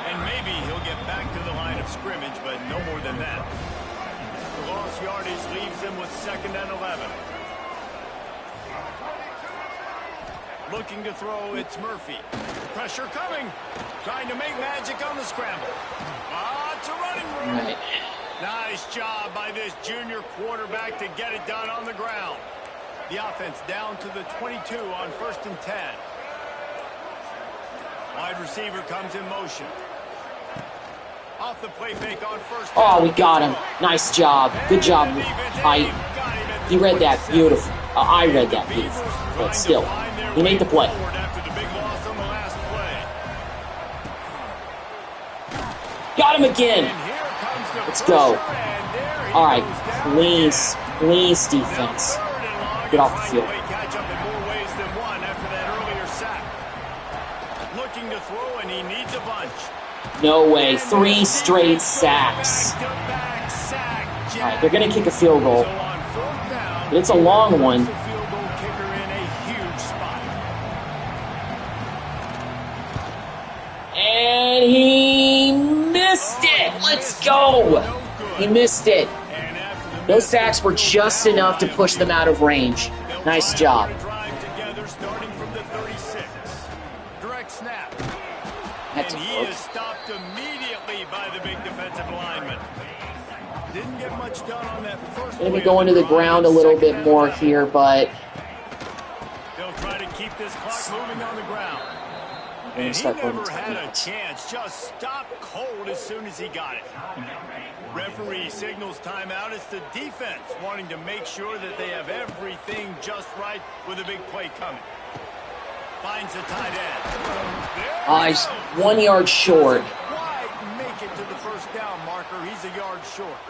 And maybe he'll get back to the line of scrimmage, but no more than that. The lost yardage leaves him with 2nd and 11. Looking to throw, it's Murphy. Pressure coming. Trying to make magic on the scramble. It's a running room. Right. Nice job by this junior quarterback to get it done on the ground. The offense down to the 22 on 1st and 10. Wide receiver comes in motion. Off the play fake on first. Oh, we got him. Nice job. Good job. He read that beautiful. I read that beautiful. But still, he made the play. Got him again. Let's go. All right, please defense. Get off the field. Looking to throw, and he needs a bunch. No way. 3 straight sacks. All right, they're going to kick a field goal. But it's a long one. And he missed it. Let's go. He missed it. Those sacks were just enough to push them out of range. Nice job. And he is stopped immediately by the big defensive lineman. Didn't get much done on that first. Going to go into the ground a little bit more here, but they'll try to keep this clock moving on the ground. And he start never had a chance. Just stopped cold as soon as he got it. Referee signals timeout. It's the defense wanting to make sure that they have everything just right with a big play coming. Finds the tight end. He's 1 yard short. Why make it to the first down marker? He's a yard short.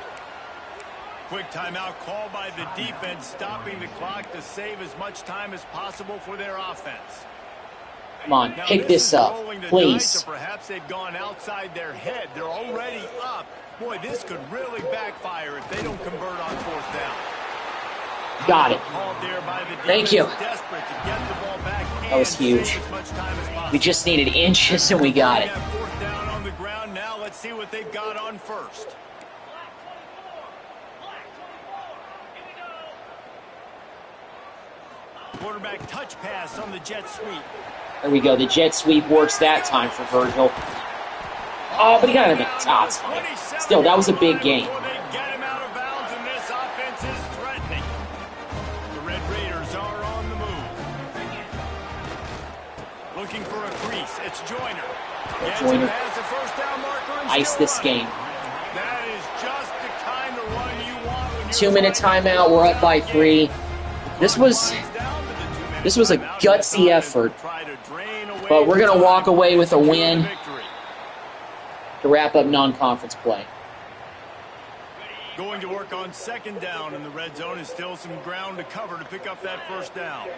Quick timeout called by the defense, stopping the clock to save as much time as possible for their offense. Come on, pick this up, please. Perhaps they've gone outside their head. They're already up. Boy, this could really backfire if they don't convert on fourth down. Got it. Thank you. That was huge. We just needed inches and we got it. Fourth down on the ground. Now let's see what they've got on first. Quarterback touch pass on the jet sweep. There we go. The jet sweep works that time for Virgil. Oh, but he got it in the top. Still, that was a big game. They get him out of bounds, and this offense is threatening. The Red Raiders are on the move. Looking for a crease. It's Joyner. Joyner. Past the first down marker and Ice still this running. game. That is just the kind of run you want when you're 2-minute timeout. We're up by 3. This was a gutsy effort, but we're going to walk away with a win to wrap up non-conference play. Going to work on second down, and the red zone is still some ground to cover to pick up that first down.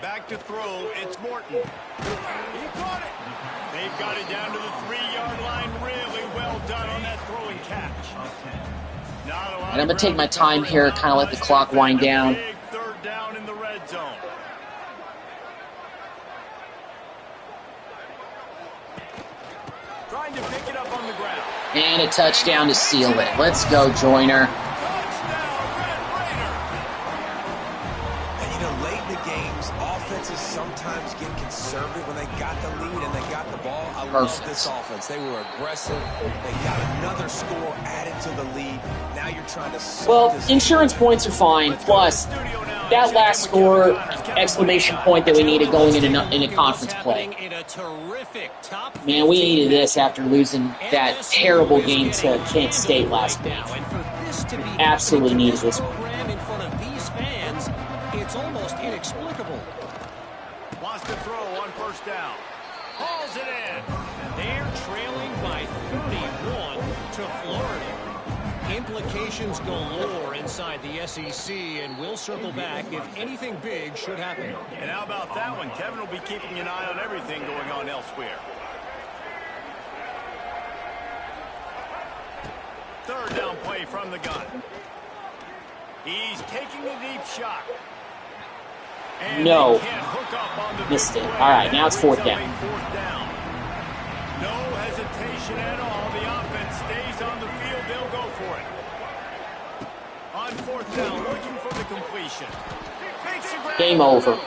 Back to throw, it's Morton. He caught it. They've got it down to the 3-yard line. Really well done on that throwing catch. And I'm going to take my time here, kind of let the clock wind down. Big third down in the red zone. Trying to pick it up on the ground. And a touchdown to seal it. Let's go, Joyner. And, late in the games, offenses sometimes get conservative when they got the lead and they got the ball. I love this offense. They were aggressive. They got another score added to the lead. Now you're trying to... Well, insurance points are fine. Plus, that last score, exclamation point that we needed going into conference play. Man, we needed this after losing that terrible game to Kent State last week. Absolutely needed this one. In front of these fans, it's almost inexplicable. Wants to throw on first down. Hauls it in. They're trailing by 31 to Florida. Implications galore inside the SEC, and we'll circle back if anything big should happen. And how about that one? Kevin will be keeping an eye on everything going on elsewhere. Third down play from the gun. He's taking a deep shot. And no. Can't hook up on the missed it. All right, now it's fourth down. No hesitation at all. The offense stays on the field. They'll go for it. On fourth down, looking for the completion. Game over.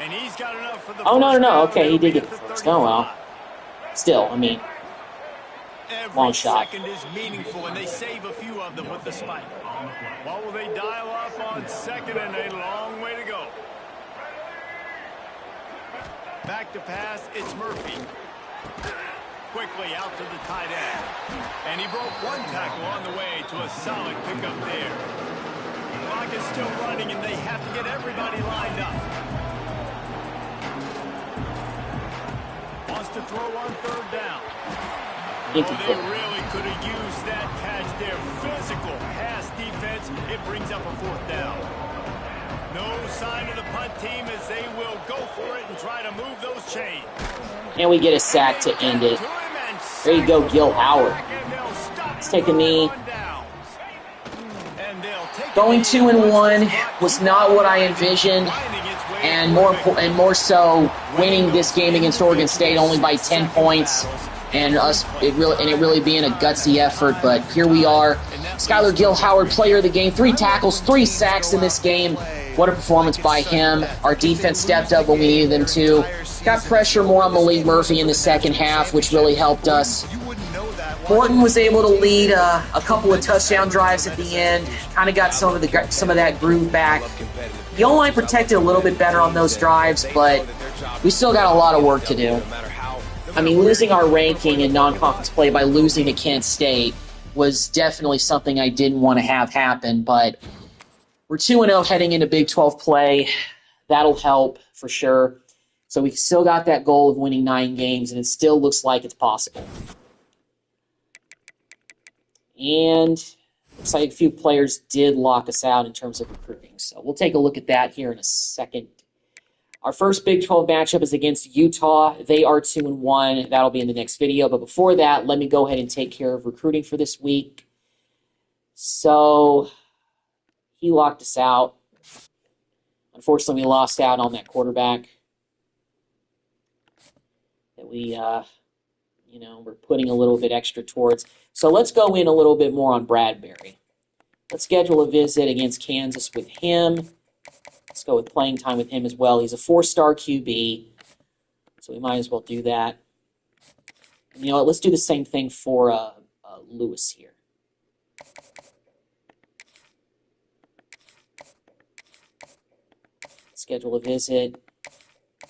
And he's got enough for the no. Okay, he did get the first. Oh, well. Still, I mean, long shot. Every second is meaningful, and they save a few of them with the spike. What will they dial up on second, and a long way to go. Back to pass, it's Murphy. Quickly out to the tight end. And he broke one tackle on the way to a solid pickup there. The clock is still running, and they have to get everybody lined up. Wants to throw on third down. They really could have used that catch there. Physical pass defense. It brings up a fourth down. No sign of the punt team as they will go for it and try to move those chains. And we get a sack to end it. There you go, Gil Howard. Let's take a knee. Going 2-1 was not what I envisioned, and more so, winning this game against Oregon State only by 10 points, and it really being a gutsy effort. But here we are. Skylar Gil Howard, player of the game, 3 tackles, 3 sacks in this game. What a performance by him. Our defense stepped up when we needed them to. Got pressure more on Malik Murphy in the second half, which really helped us. Morton was able to lead a couple of touchdown drives at the end. Kind of got some of that groove back. The O-line protected a little bit better on those drives, but we still got a lot of work to do. I mean, losing our ranking in non-conference play by losing to Kent State was definitely something I didn't want to have happen, but we're 2-0 heading into Big 12 play. That'll help for sure. So we still got that goal of winning 9 games, and it still looks like it's possible. And looks like a few players did lock us out in terms of recruiting. So we'll take a look at that here in a second. Our first Big 12 matchup is against Utah. They are 2-1. That'll be in the next video. But before that, let me go ahead and take care of recruiting for this week. So he locked us out. Unfortunately, we lost out on that quarterback that we, we're putting a little bit extra towards. So let's go in a little bit more on Bradbury. Let's schedule a visit against Kansas with him. Let's go with playing time with him as well. He's a 4-star QB, so we might as well do that. And you know what? Let's do the same thing for Lewis here. Schedule a visit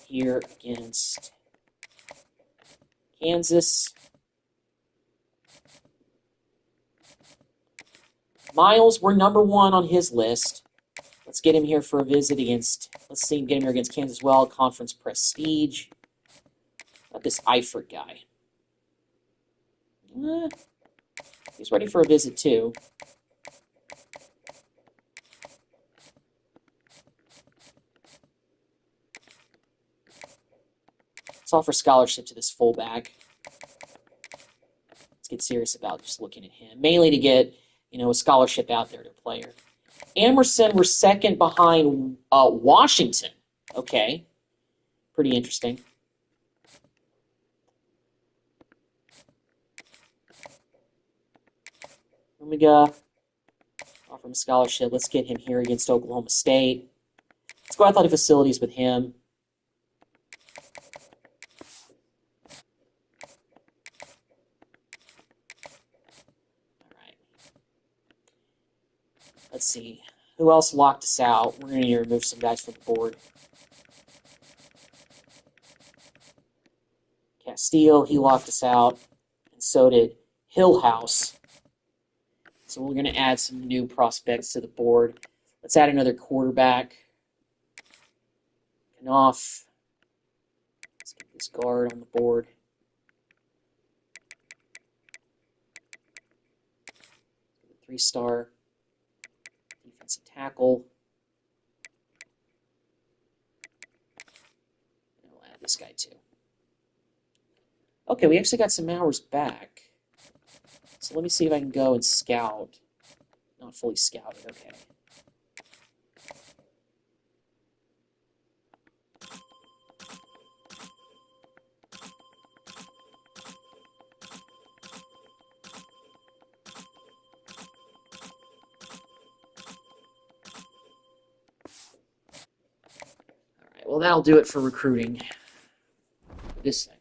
here against Kansas. Miles, we're number 1 on his list. Let's get him here for a visit against, let's see him get him here against Kansas as well, conference prestige. Not this Eifert guy. He's ready for a visit too. Let's offer scholarship to this fullback. Let's get serious about just looking at him. Mainly to get, a scholarship out there to a player. Emerson, we're second behind Washington. Okay. Pretty interesting. Omega, offer him a scholarship. Let's get him here against Oklahoma State. Let's go athletic facilities with him. All right. Let's see. Who else locked us out? We're going to remove some guys from the board. Castillo, he locked us out. And so did Hillhouse. So we're going to add some new prospects to the board. Let's add another quarterback. Knopf. Let's get this guard on the board. A 3-star defensive tackle. And I'll add this guy too. Okay, we actually got some hours back. So let me see if I can go and scout. Not fully scouted, okay. Alright, well that'll do it for recruiting. This thing.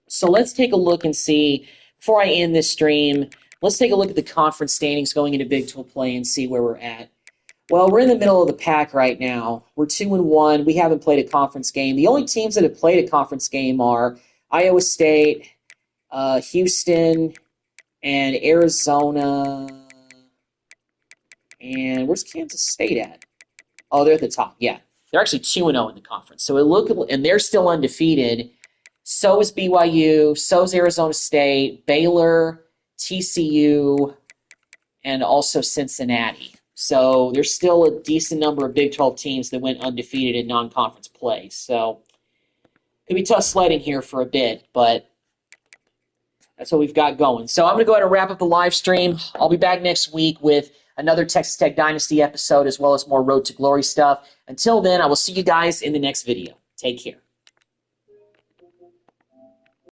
So let's take a look and see, before I end this stream, let's take a look at the conference standings going into Big 12 play and see where we're at. Well, we're in the middle of the pack right now. We're 2-1. We haven't played a conference game. The only teams that have played a conference game are Iowa State, Houston, and Arizona. And where's Kansas State at? Oh, they're at the top. Yeah, they're actually 2-0 in the conference. So and they're still undefeated. So is BYU, so is Arizona State, Baylor, TCU, and also Cincinnati. So there's still a decent number of Big 12 teams that went undefeated in non-conference play. So it could be tough sledding here for a bit, but that's what we've got going. So I'm going to go ahead and wrap up the live stream. I'll be back next week with another Texas Tech Dynasty episode as well as more Road to Glory stuff. Until then, I will see you guys in the next video. Take care.